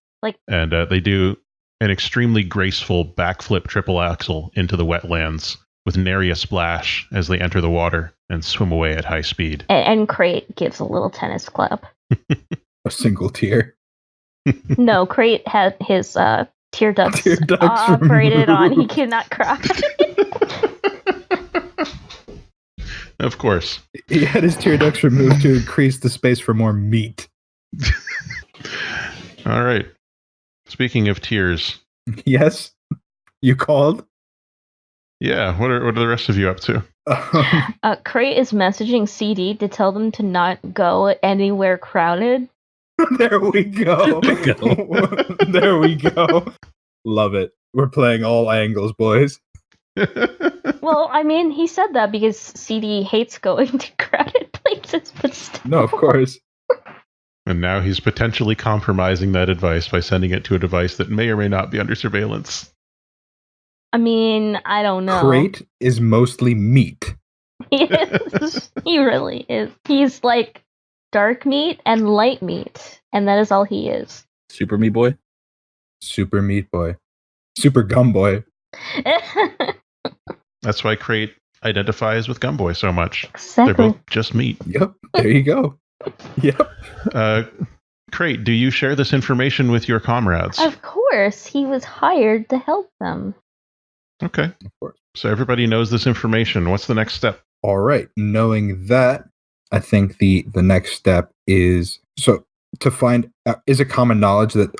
A: And they do an extremely graceful backflip triple axel into the wetlands with nary a splash as they enter the water and swim away at high speed.
B: And Crate gives a little tennis clap.
C: A single tear.
B: No, Crate had his tear ducts operated on. He cannot cry.
A: Of course.
C: He had his tear ducts removed to increase the space for more meat.
A: All right. Speaking of tears.
C: Yes? You called?
A: Yeah, what are the rest of you up to?
B: Crate is messaging CD to tell them to not go anywhere crowded.
C: There we go. There we go. Love it. We're playing all angles, boys.
B: Well, I mean, he said that because CD hates going to crowded places, but still.
C: No, of course.
A: And now he's potentially compromising that advice by sending it to a device that may or may not be under surveillance.
B: I mean, I don't know.
C: Crate is mostly meat.
B: He is. He really is. He's like dark meat and light meat, and that is all he is.
D: Super Meat Boy?
C: Super Meat Boy. Super Gum Boy.
A: That's why Crate identifies with Gumboy so much.
B: Exactly.
A: They're both just meat.
C: Yep, there you go. Yep.
A: Crate, do you share this information with your comrades?
B: Of course, he was hired to help them.
A: Okay.
C: Of course.
A: So everybody knows this information. What's the next step?
C: All right. Knowing that, I think the next step is to find is it common knowledge that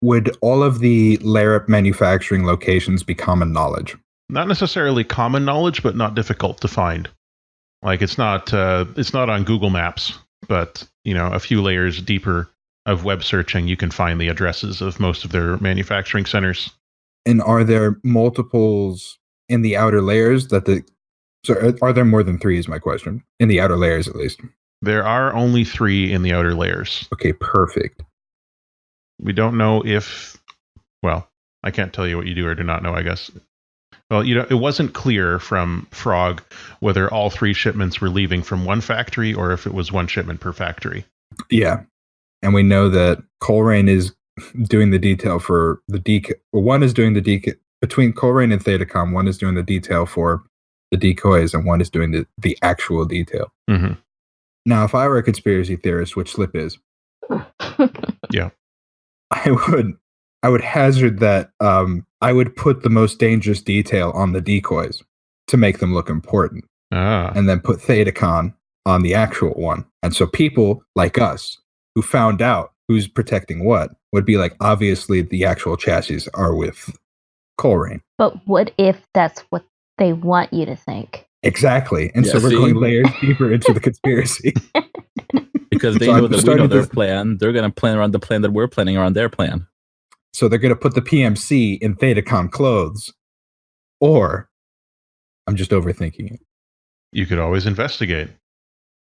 C: would all of the Larrup manufacturing locations be common knowledge?
A: Not necessarily common knowledge, but not difficult to find. Like it's not on Google Maps, but a few layers deeper of web searching, you can find the addresses of most of their manufacturing centers.
C: And are there multiples in the outer layers So are there more than 3 is my question. In the outer layers, at least.
A: There are only 3 in the outer layers.
C: Okay, perfect.
A: We don't know I can't tell you what you do or do not know, I guess. Well, it wasn't clear from Frog whether all 3 shipments were leaving from one factory or if it was one shipment per factory.
C: Yeah. And we know that Coleraine is doing the detail for the one is doing the between Coleraine and Thetacom, one is doing the detail for the decoys and one is doing the actual detail.
A: Mm-hmm.
C: Now, if I were a conspiracy theorist, which Slip is,
A: yeah,
C: I would hazard that I would put the most dangerous detail on the decoys to make them look important, and then put Thetacon on the actual one. And so people like us who found out who's protecting what would be like, obviously the actual chassis are with Coleraine.
B: But what if that's what they want you to think?
C: Exactly. And
D: Yeah,
C: so we're
D: see?
C: going layers deeper into the conspiracy.
D: Because they
C: So
D: know
C: I'm
D: that we know
C: starting
D: their
C: to-
D: plan. They're going to plan around the plan that we're planning around their plan.
C: So they're going to put the PMC in Thetacon clothes. Or I'm just overthinking it.
A: You could always investigate.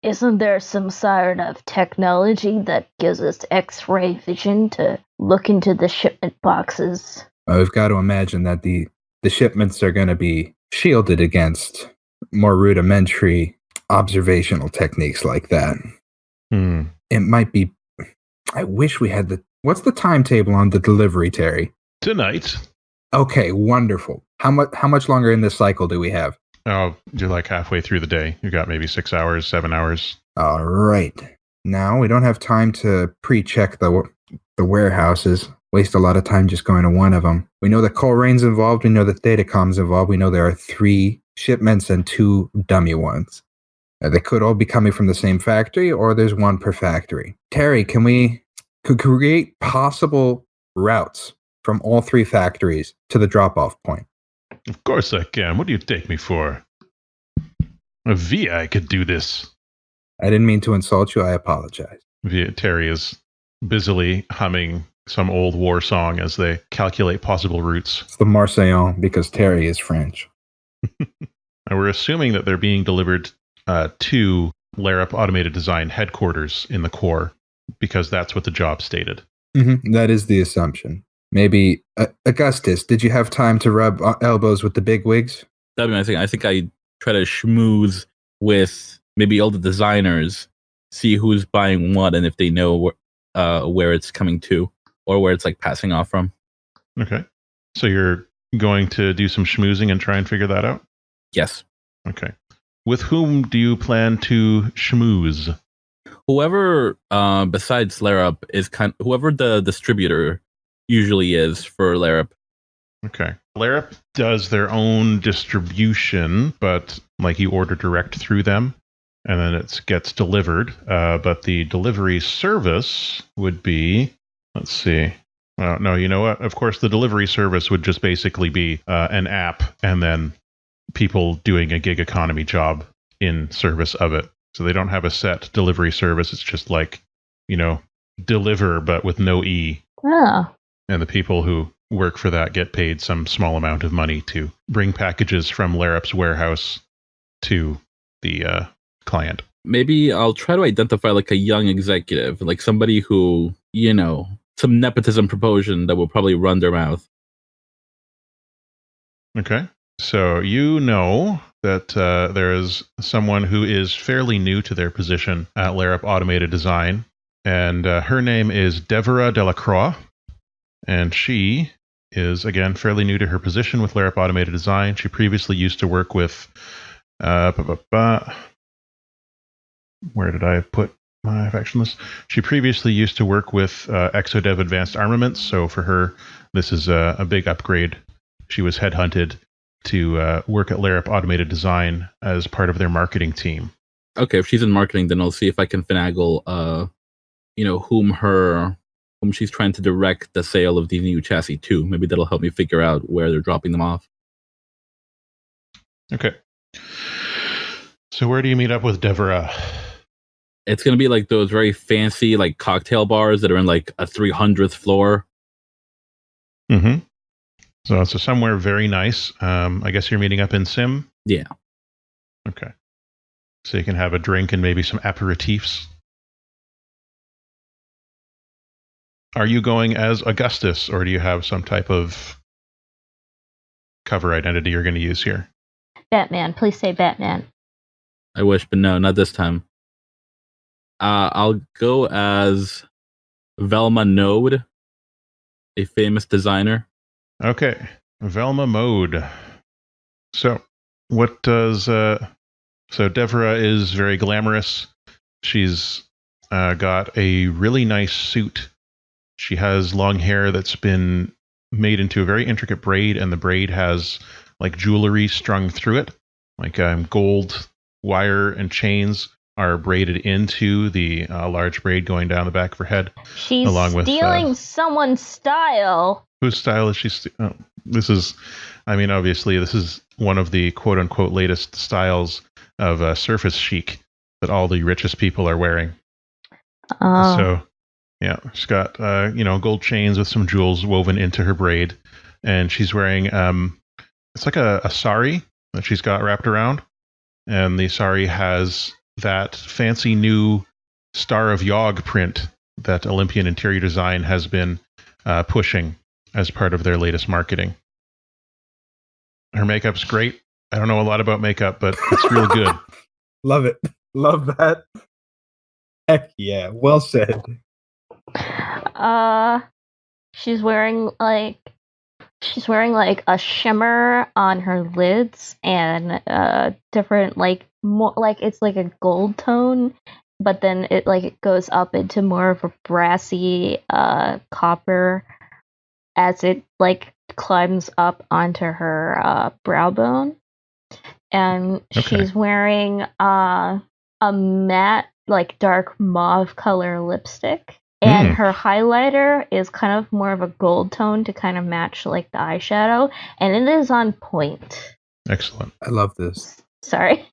B: Isn't there some sort of technology that gives us X-ray vision to look into the shipment boxes?
C: I've got to imagine that the shipments are going to be shielded against more rudimentary observational techniques like that. It might be. I wish we had what's the timetable on the delivery, Terry?
A: Tonight.
C: Okay, wonderful. How much longer in this cycle do we have?
A: Oh, you're like halfway through the day. You got maybe 6 hours, 7 hours.
C: All right. Now we don't have time to pre-check the warehouses. Waste a lot of time just going to one of them. We know that Colerain's involved. We know that Thetacom's involved. We know there are 3 shipments and 2 dummy ones. They could all be coming from the same factory, or there's one per factory. Terry, could create possible routes from all 3 factories to the drop-off point?
A: Of course I can. What do you take me for? A VI could do this.
C: I didn't mean to insult you. I apologize.
A: Terry is busily humming some old war song as they calculate possible routes.
C: It's the Marseillaise because Terry is French.
A: And we're assuming that they're being delivered to Larrup Automated Design headquarters in the core, because that's what the job stated.
C: Mm-hmm. That is the assumption. Maybe, Augustus, did you have time to rub elbows with the bigwigs?
D: That'd be my thing. I think I try to schmooze with maybe all the designers, see who's buying what, and if they know where it's coming to, or where it's like passing off from.
A: Okay. So you're going to do some schmoozing and try and figure that out?
D: Yes.
A: Okay. With whom do you plan to schmooze?
D: Whoever besides Larrup is whoever the distributor usually is for Larrup.
A: Okay. Larrup does their own distribution, but like you order direct through them, and then it gets delivered. But the delivery service would be, let's see. No, you know what? Of course, the delivery service would just basically be an app, and then people doing a gig economy job in service of it. So they don't have a set delivery service. It's just like, deliver, but with no E.
B: Oh.
A: And the people who work for that get paid some small amount of money to bring packages from Larrup's warehouse to the client.
D: Maybe I'll try to identify like a young executive, like somebody who, some nepotism proposition that will probably run their mouth.
A: Okay. So you know that there is someone who is fairly new to their position at Larrup Automated Design, and her name is Deborah Delacroix, and she is, again, fairly new to her position with Larrup Automated Design. She previously used to work with... where did I put my faction list? She previously used to work with Exodev Advanced Armaments, so for her, this is a big upgrade. She was headhunted to work at Larrup Automated Design as part of their marketing team.
D: Okay, if she's in marketing, then I'll see if I can finagle, whom she's trying to direct the sale of the new chassis to. Maybe that'll help me figure out where they're dropping them off.
A: Okay. So where do you meet up with Deborah?
D: It's going to be like those very fancy like cocktail bars that are in like a 300th floor.
A: Mm-hmm. So somewhere very nice. I guess you're meeting up in Sim?
D: Yeah.
A: Okay. So you can have a drink and maybe some aperitifs. Are you going as Augustus, or do you have some type of cover identity you're going to use here?
B: Batman. Please say Batman.
D: I wish, but no, not this time. I'll go as Velma Node, a famous designer.
A: Okay. Velma Mode. So what does... So Deborah is very glamorous. She's got a really nice suit. She has long hair that's been made into a very intricate braid, and the braid has like jewelry strung through it, like gold wire and chains are braided into the large braid going down the back of her head.
B: She's
A: Along with,
B: stealing someone's style.
A: Whose style is she? This is, I mean, obviously, this is one of the quote unquote latest styles of surface chic that all the richest people are wearing.
B: Oh.
A: So, yeah, she's got gold chains with some jewels woven into her braid, and she's wearing it's like a sari that she's got wrapped around, and the sari has that fancy new Star of Yog print that Olympian Interior Design has been pushing as part of their latest marketing. Her makeup's great. I don't know a lot about makeup, but it's real good.
C: Love it. Love that. Heck yeah. Well said.
B: She's wearing like a shimmer on her lids and different more like it's like a gold tone, but then it goes up into more of a brassy copper as it climbs up onto her brow bone. And she's wearing a matte dark mauve color lipstick. And her highlighter is kind of more of a gold tone to kind of match the eyeshadow, and it is on point.
A: Excellent.
C: I love this.
B: Sorry.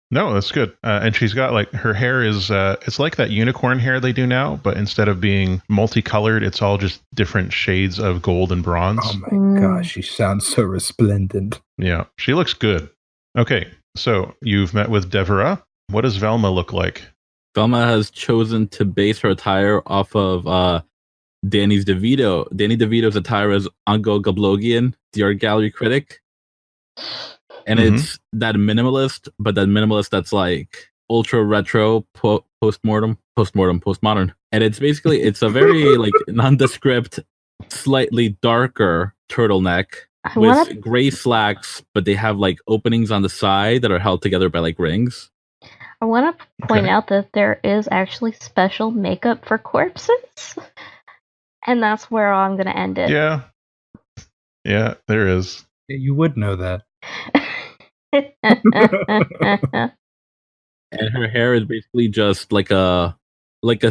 A: No, that's good. And she's got her hair is it's like that unicorn hair they do now, but instead of being multicolored, it's all just different shades of gold and bronze.
C: Oh my gosh, she sounds so resplendent.
A: Yeah, she looks good. Okay, so you've met with Deborah. What does Velma look like?
D: Velma has chosen to base her attire off of Danny DeVito. Danny DeVito's attire is Ango Gablogian, the art gallery critic. And it's that minimalist, but that minimalist that's ultra retro, postmodern. And it's basically, it's a very nondescript, slightly darker turtleneck with gray slacks, but they have openings on the side that are held together by rings.
B: I want to point out that there is actually special makeup for corpses. And that's where I'm going to end it.
A: Yeah. Yeah, there is.
C: Yeah, you would know that.
D: And her hair is basically just a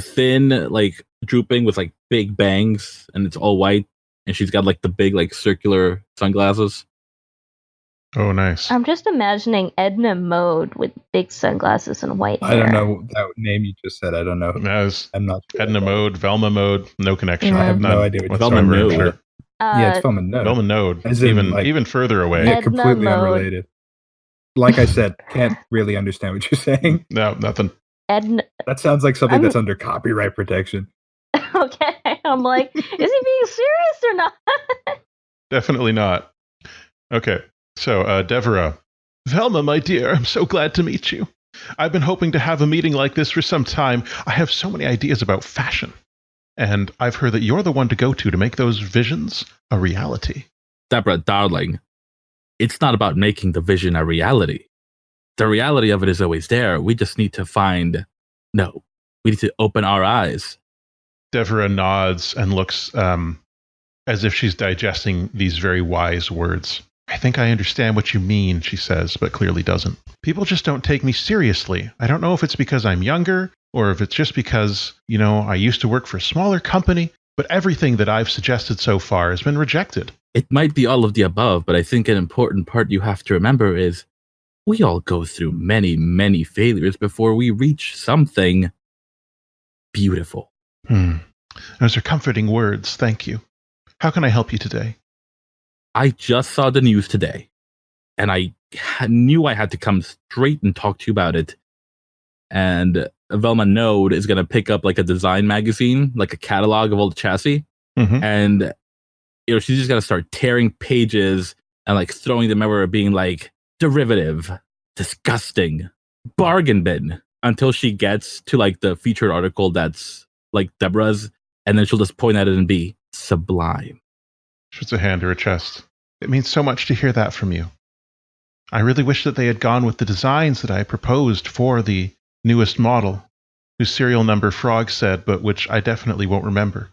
D: thin, drooping with big bangs, and it's all white. And she's got the big circular sunglasses.
A: Oh, nice.
B: I'm just imagining Edna Mode with big sunglasses and white hair.
C: I don't know that name you just said. I don't know. I'm not sure.
A: Edna Mode, Velma Mode, no connection.
C: I have no idea what
D: Velma Mode.
A: Sure.
C: Yeah, it's Velma Mode.
A: Velma Node,
C: As in,
A: even further away.
C: Yeah,
B: Edna
C: completely
B: Mode.
C: unrelated. Like I said, can't really understand what you're saying.
A: No, nothing.
C: That sounds like something that's under copyright protection.
B: Okay, I'm like, is he being serious or not?
A: Definitely not. Okay, so Deborah. Velma, my dear, I'm so glad to meet you. I've been hoping to have a meeting like this for some time. I have so many ideas about fashion. And I've heard that you're the one to go to make those visions a reality.
D: Deborah, darling, it's not about making the vision a reality. The reality of it is always there. We just need to we need to open our eyes.
A: Deborah nods and looks as if she's digesting these very wise words. I think I understand what you mean, she says, but clearly doesn't. People just don't take me seriously. I don't know if it's because I'm younger or if it's just because, I used to work for a smaller company, but everything that I've suggested so far has been rejected.
D: It might be all of the above, but I think an important part you have to remember is we all go through many, many failures before we reach something beautiful.
A: Those are comforting words. Thank you. How can I help you today?
D: I just saw the news today, and I knew I had to come straight and talk to you about it. And Velma Node is going to pick up a design magazine, a catalog of all the chassis. And she's just going to start tearing pages and throwing them everywhere, being derivative, disgusting, bargain bin, until she gets to the featured article that's Deborah's, and then she'll just point at it and be sublime.
A: She puts a hand to her chest. It means so much to hear that from you. I really wish that they had gone with the designs that I proposed for the newest model, whose serial number Frog said, but which I definitely won't remember.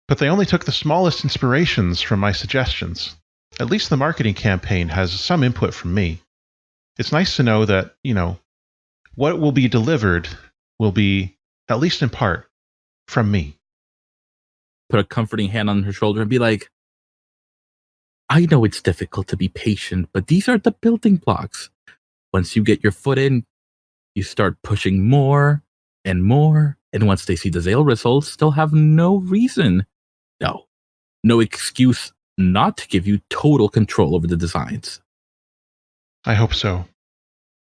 A: But they only took the smallest inspirations from my suggestions. At least the marketing campaign has some input from me. It's nice to know that, what will be delivered will be, at least in part, from me.
D: Put a comforting hand on her shoulder and be like, I know it's difficult to be patient, but these are the building blocks. Once you get your foot in, you start pushing more and more. And once they see the sale results, they'll have no reason, no excuse not to give you total control over the designs.
A: I hope so.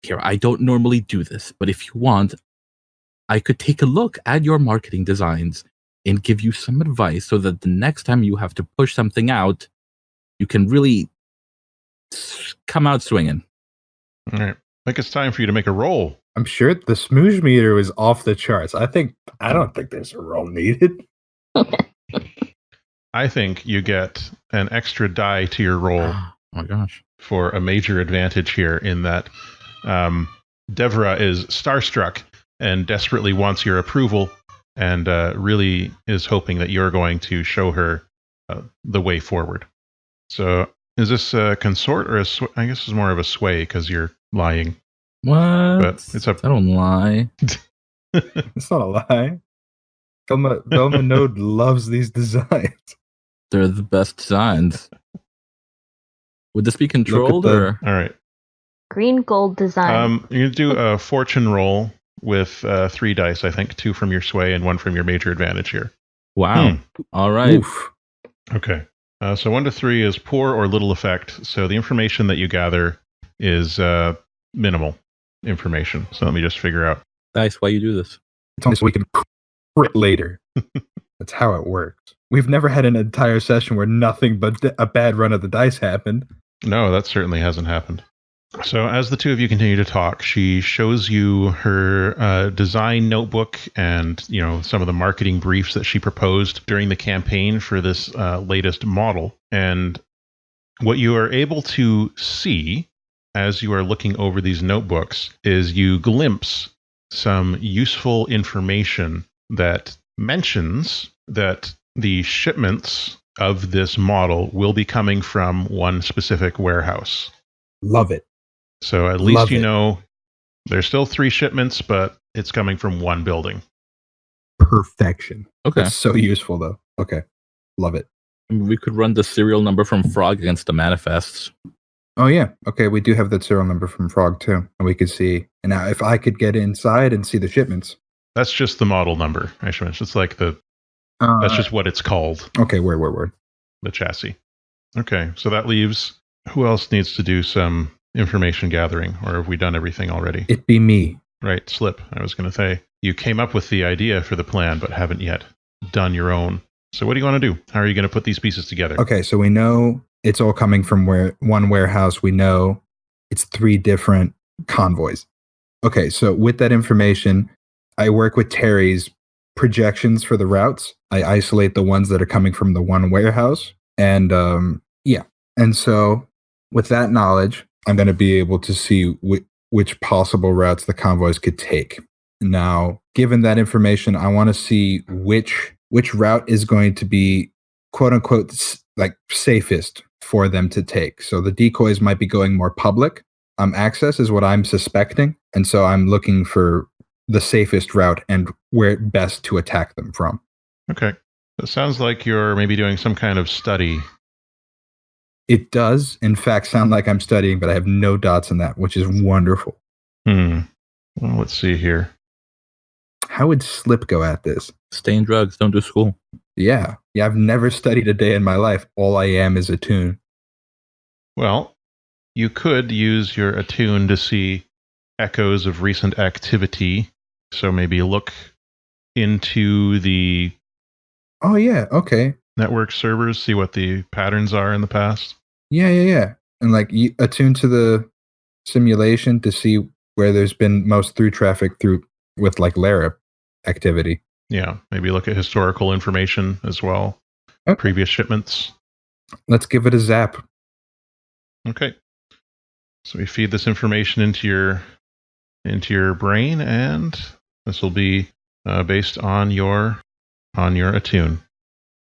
D: Here, I don't normally do this, but if you want, I could take a look at your marketing designs and give you some advice so that the next time you have to push something out, you can really come out swinging.
A: All right. I think it's time for you to make a roll.
C: I'm sure the smooge meter is off the charts. I don't think there's a roll needed.
A: I think you get an extra die to your roll.
D: Oh my gosh.
A: For a major advantage here in that Devra is starstruck and desperately wants your approval and really is hoping that you're going to show her the way forward. So is this a consort or I guess it's more of a sway because you're lying.
D: What?
A: But it's a...
D: I don't lie.
C: It's not a lie. Velma Node loves these designs.
D: They're the best designs. Would this be controlled or?
A: All right.
B: Green gold design.
A: You're going to do a fortune roll with 3 dice, I think. 2 from your sway and 1 from your major advantage here.
D: Wow. All right.
C: Oof.
A: Okay. So 1 to 3 is poor or little effect. So the information that you gather is minimal information. So let me just figure out.
D: Nice. Why you do this?
C: It's only so we can crit later. That's how it works. We've never had an entire session where nothing but a bad run of the dice happened.
A: No, that certainly hasn't happened. So as the two of you continue to talk, she shows you her design notebook and, some of the marketing briefs that she proposed during the campaign for this latest model. And what you are able to see as you are looking over these notebooks is you glimpse some useful information that mentions that the shipments of this model will be coming from one specific warehouse.
C: Love it.
A: So at least you know there's still 3 shipments, but it's coming from one building.
C: Perfection.
D: Okay.
C: That's so useful, though. Okay. Love it.
D: We could run the serial number from Frog against the manifests.
C: Oh, yeah. Okay, we do have that serial number from Frog, too. And we could see. And now if I could get inside and see the shipments.
A: That's just the model number, I should mention. It's like that's just what it's called.
C: Okay, word.
A: The chassis. Okay, so that leaves... Who else needs to do some information gathering, or have we done everything already?
C: It'd be me.
A: Right, Slip. I was going to say, you came up with the idea for the plan, but haven't yet done your own. So what do you want to do? How are you going to put these pieces together?
C: Okay, so we know it's all coming from one warehouse. We know it's 3 different convoys. Okay, so with that information, I work with Terry's projections for the routes. I isolate the ones that are coming from the one warehouse. And And so with that knowledge, I'm going to be able to see which possible routes the convoys could take. Now, given that information, I want to see which route is going to be, quote unquote, like safest for them to take. So the decoys might be going more public. Access is what I'm suspecting. And so I'm looking for the safest route and where best to attack them from.
A: Okay. It sounds like you're maybe doing some kind of study.
C: It does, in fact, sound like I'm studying, but I have no dots in that, which is wonderful.
A: Well, let's see here.
C: How would Slip go at this?
D: Stay in drugs, don't do school.
C: Yeah, I've never studied a day in my life. All I am is attune.
A: Well, you could use your attune to see echoes of recent activity. So maybe look into the...
C: Oh, yeah, okay.
A: Network servers, see what the patterns are in the past.
C: Yeah. And like attune to the simulation to see where there's been most through traffic with like Larrup activity.
A: Yeah, maybe look at historical information as well.
C: Okay.
A: Previous shipments.
C: Let's give it a zap.
A: Okay. So we feed this information into your brain, and this will be based on your attune.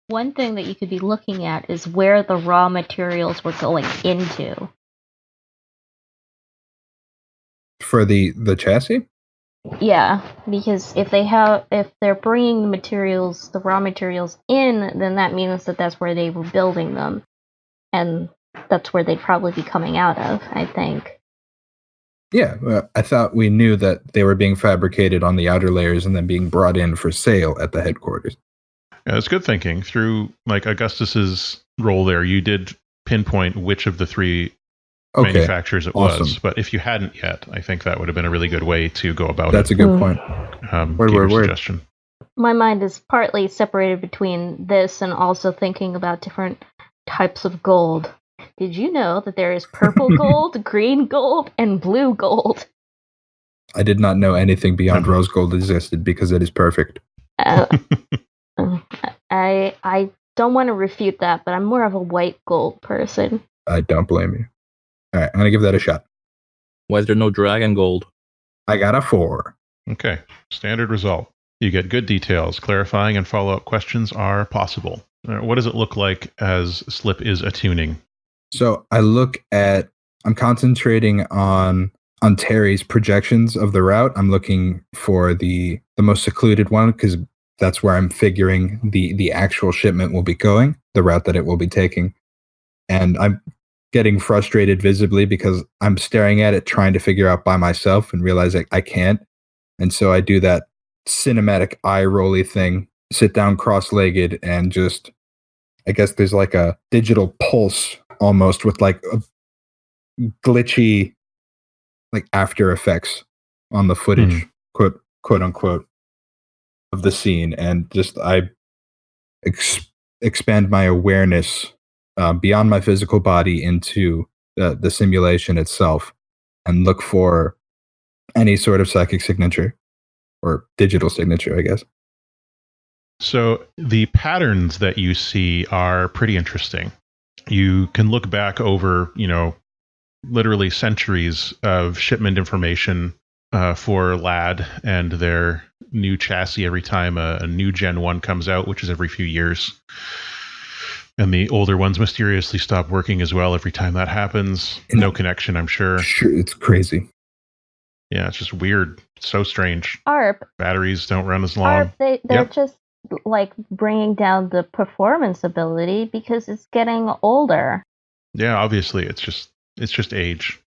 B: One thing that you could be looking at is where the raw materials were going into.
C: For the chassis?
B: Yeah, because if they're bringing the raw materials in, then that means that that's where they were building them, and that's where they'd probably be coming out of, I think.
C: Yeah, I thought we knew that they were being fabricated on the outer layers and then being brought in for sale at the headquarters.
A: Yeah, it's good thinking. Through like Augustus's role there, you did pinpoint which of the three manufacturers it was. But if you hadn't yet, I think that would have been a really good way to go about
C: That's
A: it.
C: a good point.
A: Word. Suggestion.
B: My mind is partly separated between this and also thinking about different types of gold. Did you know that there is purple gold, green gold, and blue gold?
C: I did not know anything beyond rose gold existed because it is perfect.
B: I don't want to refute that, but I'm more of a white gold person.
C: I don't blame you. All right, I'm going to give that a shot.
D: Why is there no dragon gold?
C: I got a 4.
A: Okay, standard result. You get good details. Clarifying and follow-up questions are possible. What does it look like as Slip is attuning?
C: So I'm concentrating on Terry's projections of the route. I'm looking for the most secluded one because that's where I'm figuring the actual shipment will be going, the route that it will be taking. And I'm getting frustrated visibly because I'm staring at it, trying to figure out by myself and realizing I can't. And so I do that cinematic eye rolly thing, sit down cross-legged and just, I guess there's like a digital pulse almost with like a glitchy like After Effects on the footage, quote unquote, of the scene. And just I expand my awareness beyond my physical body into the simulation itself and look for any sort of psychic signature or digital signature, I guess.
A: So the patterns that you see are pretty interesting. You can look back over, literally centuries of shipment information for LAD and their new chassis every time a new Gen 1 comes out, which is every few years. And the older ones mysteriously stop working as well every time that happens. No connection, I'm sure.
C: Sure, it's crazy.
A: Yeah, it's just weird. It's so strange.
B: ARP.
A: Batteries don't run as long.
B: ARP, they're just like bringing down the performance ability because it's getting older.
A: Yeah, obviously, it's just age.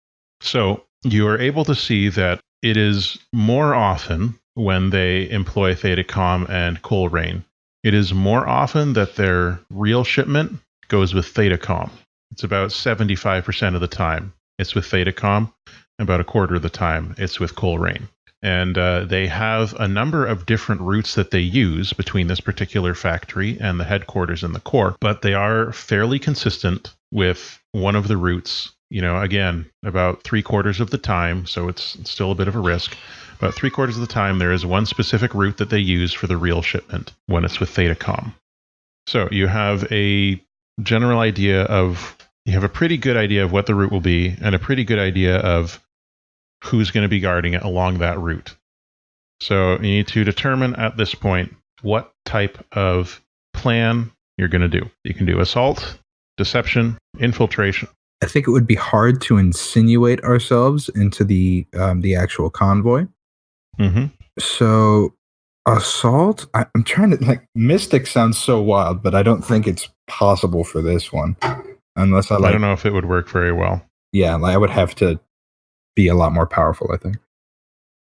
A: So you are able to see that it is more often when they employ Thetacom and Coleraine. It is more often that their real shipment goes with Thetacom. It's about 75% of the time it's with Thetacom. About a quarter of the time it's with Coleraine. And they have a number of different routes that they use between this particular factory and the headquarters and the core, but they are fairly consistent with one of the routes. Again, about 3/4 of the time, so it's still a bit of a risk. About 3/4 of the time, there is one specific route that they use for the real shipment when it's with Thetacom. So you have a general idea you have a pretty good idea of what the route will be and a pretty good idea of who's going to be guarding it along that route. So you need to determine at this point what type of plan you're going to do. You can do assault, deception, infiltration.
C: I think it would be hard to insinuate ourselves into the actual convoy.
A: Mm-hmm.
C: So assault, I'm trying to Mystic sounds so wild, but I don't think it's possible for this one. Unless I
A: don't know if it would work very well.
C: Yeah, I would have to be a lot more powerful, I think.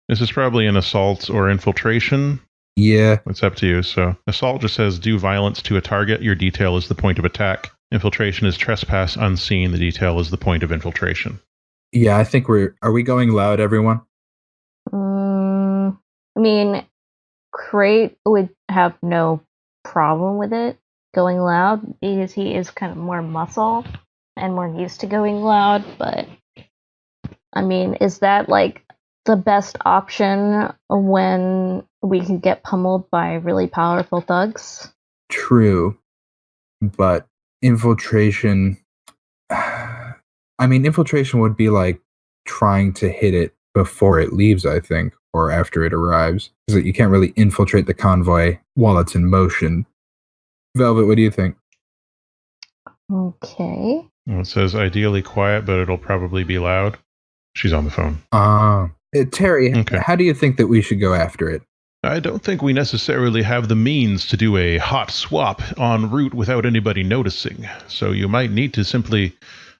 A: This is probably an assault or infiltration.
C: Yeah.
A: It's up to you. So assault just says do violence to a target. Your detail is the point of attack. Infiltration is trespass unseen. The detail is the point of infiltration.
C: Yeah, I think are we going loud, everyone?
B: I mean, Crate would have no problem with it going loud because he is kind of more muscle and more used to going loud, but I mean, is that like the best option when we can get pummeled by really powerful thugs?
C: True. But infiltration, infiltration would be like trying to hit it before it leaves, I think, or after it arrives. Because you can't really infiltrate the convoy while it's in motion. Velvet, what do you think?
B: Okay.
A: Well, it says ideally quiet, but it'll probably be loud. She's on the phone.
C: Terry,
A: Okay.
C: how do you think that we should go after it?
A: I don't think we necessarily have the means to do a hot swap en route without anybody noticing, so you might need to simply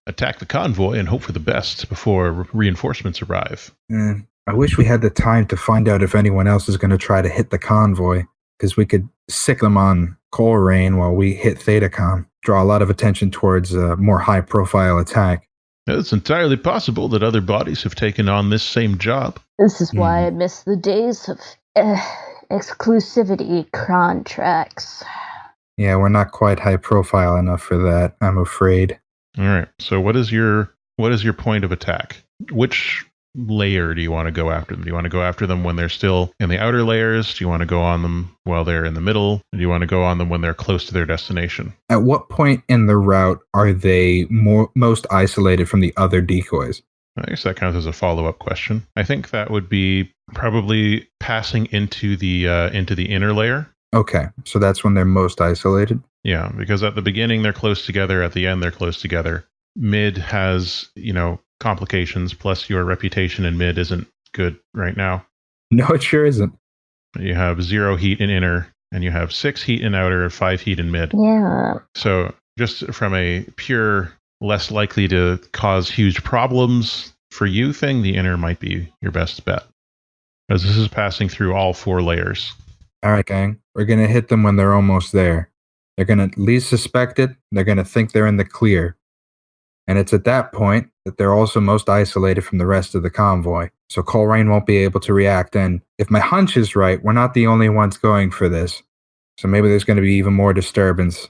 A: attack the convoy and hope for the best before reinforcements arrive.
C: I wish we had the time to find out if anyone else is going to try to hit the convoy, because we could sick them on Coleraine while we hit Thetacom, draw a lot of attention towards a more high-profile attack.
A: It's entirely possible that other bodies have taken on this same job.
B: This is why I miss the days of exclusivity contracts.
C: Yeah, we're not quite high-profile enough for that, I'm afraid.
A: All right. So what is your point of attack? Which layer do you want to go after them? Do you want to go after them when they're still in the outer layers? Do you want to go on them while they're in the middle? Do you want to go on them when they're close to their destination?
C: At what point in the route are they most isolated from the other decoys?
A: I guess that counts as a follow-up question. I think that would be probably passing into the inner layer.
C: Okay, so that's when they're most isolated?
A: Yeah, because at the beginning they're close together, at the end they're close together. Mid has, complications, plus your reputation in mid isn't good right now.
C: No, it sure isn't.
A: You have 0 heat in inner, and you have 6 heat in outer, and 5 heat in mid.
B: Yeah.
A: So just from a pure less likely to cause huge problems for you thing, the inner might be your best bet. Because this is passing through all 4 layers.
C: All right, gang. We're going to hit them when they're almost there. They're going to at least suspect it. They're going to think they're in the clear. And it's at that point that they're also most isolated from the rest of the convoy. So Coleraine won't be able to react. And if my hunch is right, we're not the only ones going for this. So maybe there's going to be even more disturbance.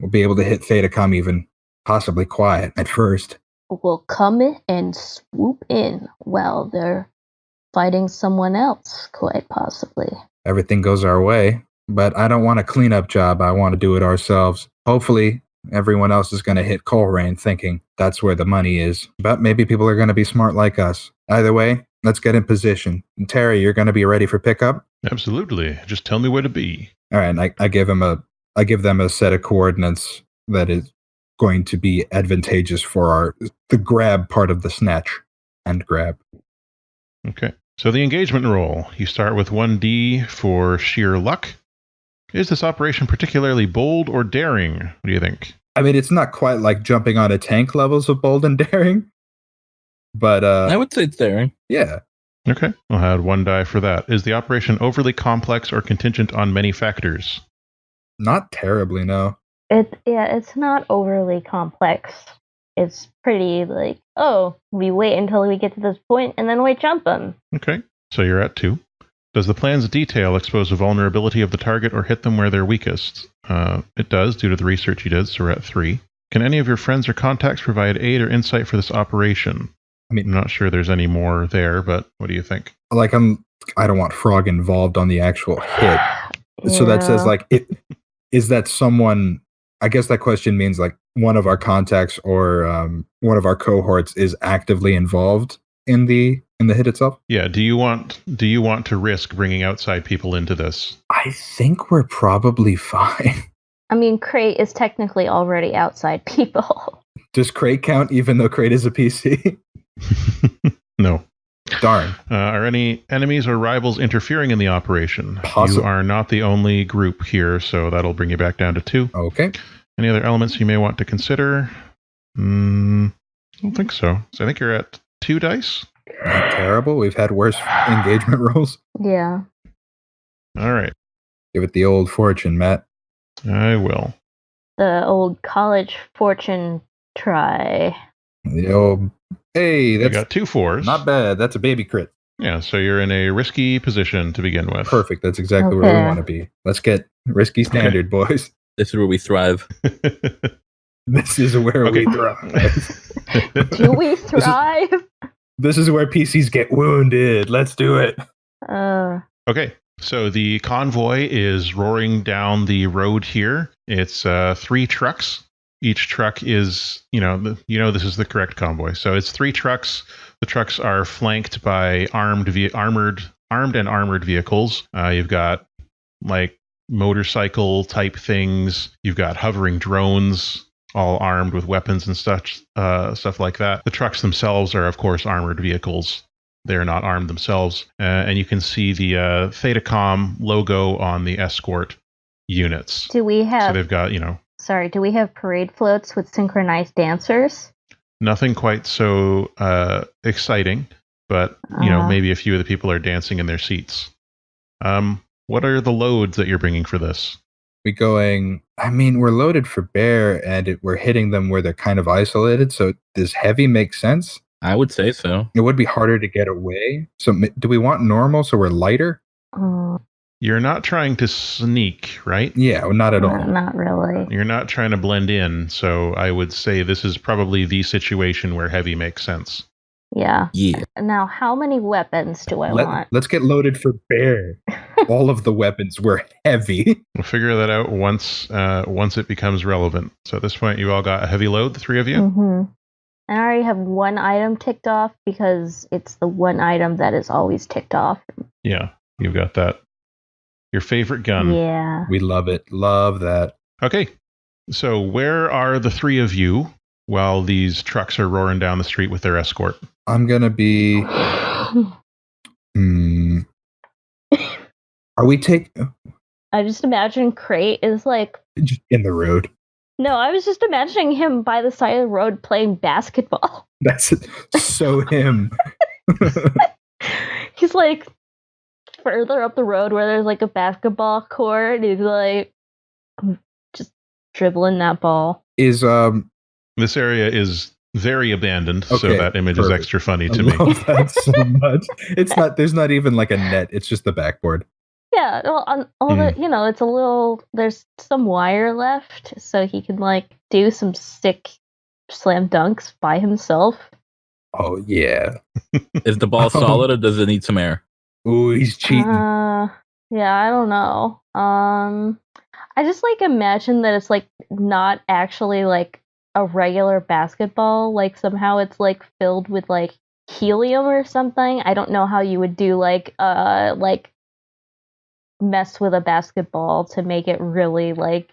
C: We'll be able to hit Thetacom even possibly quiet at first.
B: We'll come in and swoop in while they're fighting someone else, quite possibly.
C: Everything goes our way. But I don't want a cleanup job. I want to do it ourselves. Hopefully, everyone else is going to hit Coleraine thinking that's where the money is. But maybe people are going to be smart like us. Either way, let's get in position. And Terry, you're going to be ready for pickup?
A: Absolutely. Just tell me where to be.
C: All right, I give them a set of coordinates that is going to be advantageous for the grab part of the snatch and grab.
A: Okay. So the engagement roll. You start with 1D for sheer luck. Is this operation particularly bold or daring? What do you think?
C: I mean, it's not quite like jumping on a tank levels of bold and daring, but
D: I would say it's daring.
C: Yeah.
A: Okay, I'll add 1 die for that. Is the operation overly complex or contingent on many factors?
C: Not terribly, no.
B: It's not overly complex. It's pretty like, we wait until we get to this point and then we jump them.
A: Okay, so you're at 2. Does the plan's detail expose the vulnerability of the target or hit them where they're weakest? It does, due to the research you did, so we're at 3. Can any of your friends or contacts provide aid or insight for this operation? I mean, I'm not sure there's any more there, but what do you think?
C: Like, I don't want Frog involved on the actual hit. So that says, like, is that someone... I guess that question means, like, one of our contacts or one of our cohorts is actively involved in the hit itself?
A: Yeah. Do you want to risk bringing outside people into this?
C: I think we're probably fine.
B: I mean, Crate is technically already outside people.
C: Does Crate count even though Crate is a PC?
A: No.
C: Darn.
A: Are any enemies or rivals interfering in the operation?
C: Possible.
A: You are not the only group here, so that'll bring you back down to 2.
C: Okay.
A: Any other elements you may want to consider? I don't think so. So I think you're at 2 dice.
C: Not terrible. We've had worse engagement rolls.
B: Yeah.
A: All right.
C: Give it the old fortune, Matt.
A: I will.
B: The old college fortune try.
C: The old... Hey,
A: I
C: that's
A: got 2 4s.
C: not bad. That's a baby crit.
A: Yeah, so you're in a risky position to begin with.
C: Perfect. That's exactly where we want to be. Let's get risky standard, boys.
D: This is where we thrive.
C: This is where we thrive.
B: Do we thrive?
C: This is where PCs get wounded. Let's do it.
A: Okay, so the convoy is roaring down the road here. It's 3 trucks. Each truck is, this is the correct convoy. So it's 3 trucks. The trucks are flanked by armed and armored vehicles. You've got like motorcycle type things. You've got hovering drones, all armed with weapons and stuff like that. The trucks themselves are, of course, armored vehicles. They're not armed themselves. And you can see the Thetacom logo on the escort units.
B: Do we
A: So
B: have
A: they've got,
B: do we have parade floats with synchronized dancers?
A: nothing quite so exciting, but, maybe a few of the people are dancing in their seats. What are the loads that you're bringing for this?
C: We're loaded for bear, and we're hitting them where they're kind of isolated, so does heavy make sense?
D: I would say so.
C: It would be harder to get away. So do we want normal so we're lighter?
A: You're not trying to sneak, right?
C: Yeah, not at all.
B: Not really.
A: You're not trying to blend in, so I would say this is probably the situation where heavy makes sense.
B: Yeah.
D: Yeah.
B: Now, how many weapons do I want?
C: Let's get loaded for bear. All of the weapons were heavy.
A: We'll figure that out once it becomes relevant. So at this point, you all got a heavy load, the three of you?
B: Mm-hmm. I already have one item ticked off because it's the one item that is always ticked off.
A: Yeah, you've got that. Your favorite gun.
B: Yeah.
C: We love it. Love that.
A: Okay, so where are the three of you while these trucks are roaring down the street with their escort?
C: I'm going to be... Are we
B: I just imagine Crate is like...
C: just in the road.
B: No, I was just imagining him by the side of the road playing basketball.
C: That's so him.
B: He's like further up the road where there's like a basketball court. And he's like just dribbling that ball.
A: This area is very abandoned, so that image is extra funny to me.
C: I love that so much. There's not even like a net. It's just the backboard.
B: Yeah, well, on all the, it's a little, there's some wire left, so he can, like, do some sick slam dunks by himself.
C: Oh, yeah.
D: Is the ball solid or does it need some air?
C: Ooh, he's cheating.
B: Yeah, I don't know. I just, like, imagine that it's, like, not actually, like, a regular basketball. Like, somehow it's, like, filled with, like, helium or something. I don't know how you would do, like, mess with a basketball to make it really like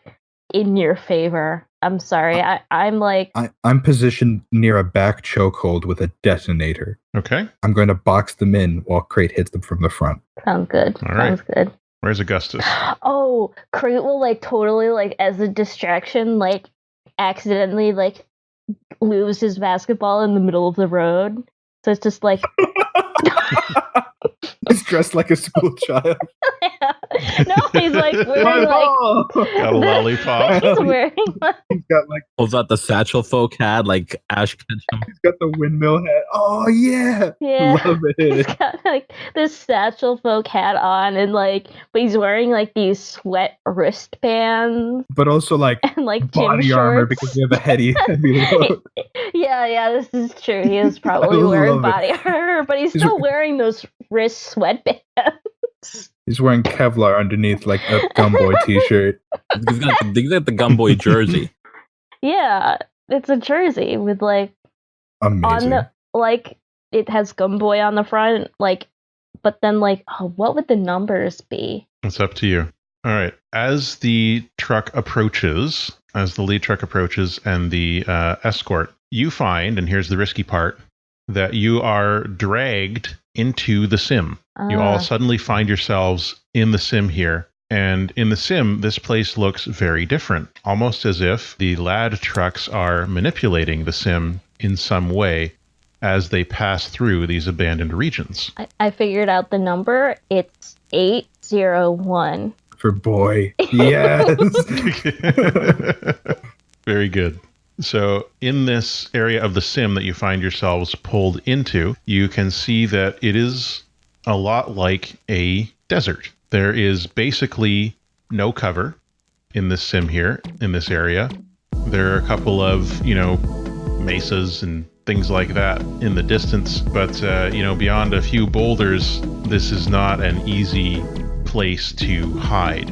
B: in your favor. I'm sorry. I'm
C: positioned near a back chokehold with a detonator.
A: Okay.
C: I'm going to box them in while Crate hits them from the front.
B: Sounds good.
A: All right.
B: Sounds good.
A: Where's Augustus?
B: Oh, Crate will like totally like as a distraction like accidentally like lose his basketball in the middle of the road. So it's just like
C: he's dressed like a school child.
B: No, he's like wearing like
A: got a lollipop.
B: He's wearing
C: he's got like
D: pulls out the satchel folk hat like Ash Ketchum.
C: He's got the windmill hat. Oh yeah. Love it.
B: He's got like this satchel folk hat on and like but he's wearing like these sweat wristbands.
C: But also like
B: and like
C: body
B: gym
C: armor
B: shorts.
C: because you have a heavy load.
B: Yeah, this is true. He is probably wearing body armor, but he's still wearing those wrist sweatbands.
C: He's wearing Kevlar underneath like a Gumboy t-shirt.
D: He's got the Gumboy jersey.
B: Yeah, it's a jersey with like
C: amazing.
B: On the like it has Gumboy on the front, like, but then like, what would the numbers be?
A: It's up to you. All right. As the lead truck approaches and the escort, you find, and here's the risky part, that you are dragged into the sim. You all suddenly find yourselves in the sim here. And in the sim, this place looks very different, almost as if the lad trucks are manipulating the sim in some way as they pass through these abandoned regions.
B: I figured out the number. It's 801.
C: For boy. Yes.
A: Very good. So in this area of the sim that you find yourselves pulled into, you can see that it is a lot like a desert. There is basically no cover in this sim here, in this area. There are a couple of, mesas and things like that in the distance. But, beyond a few boulders, this is not an easy place to hide.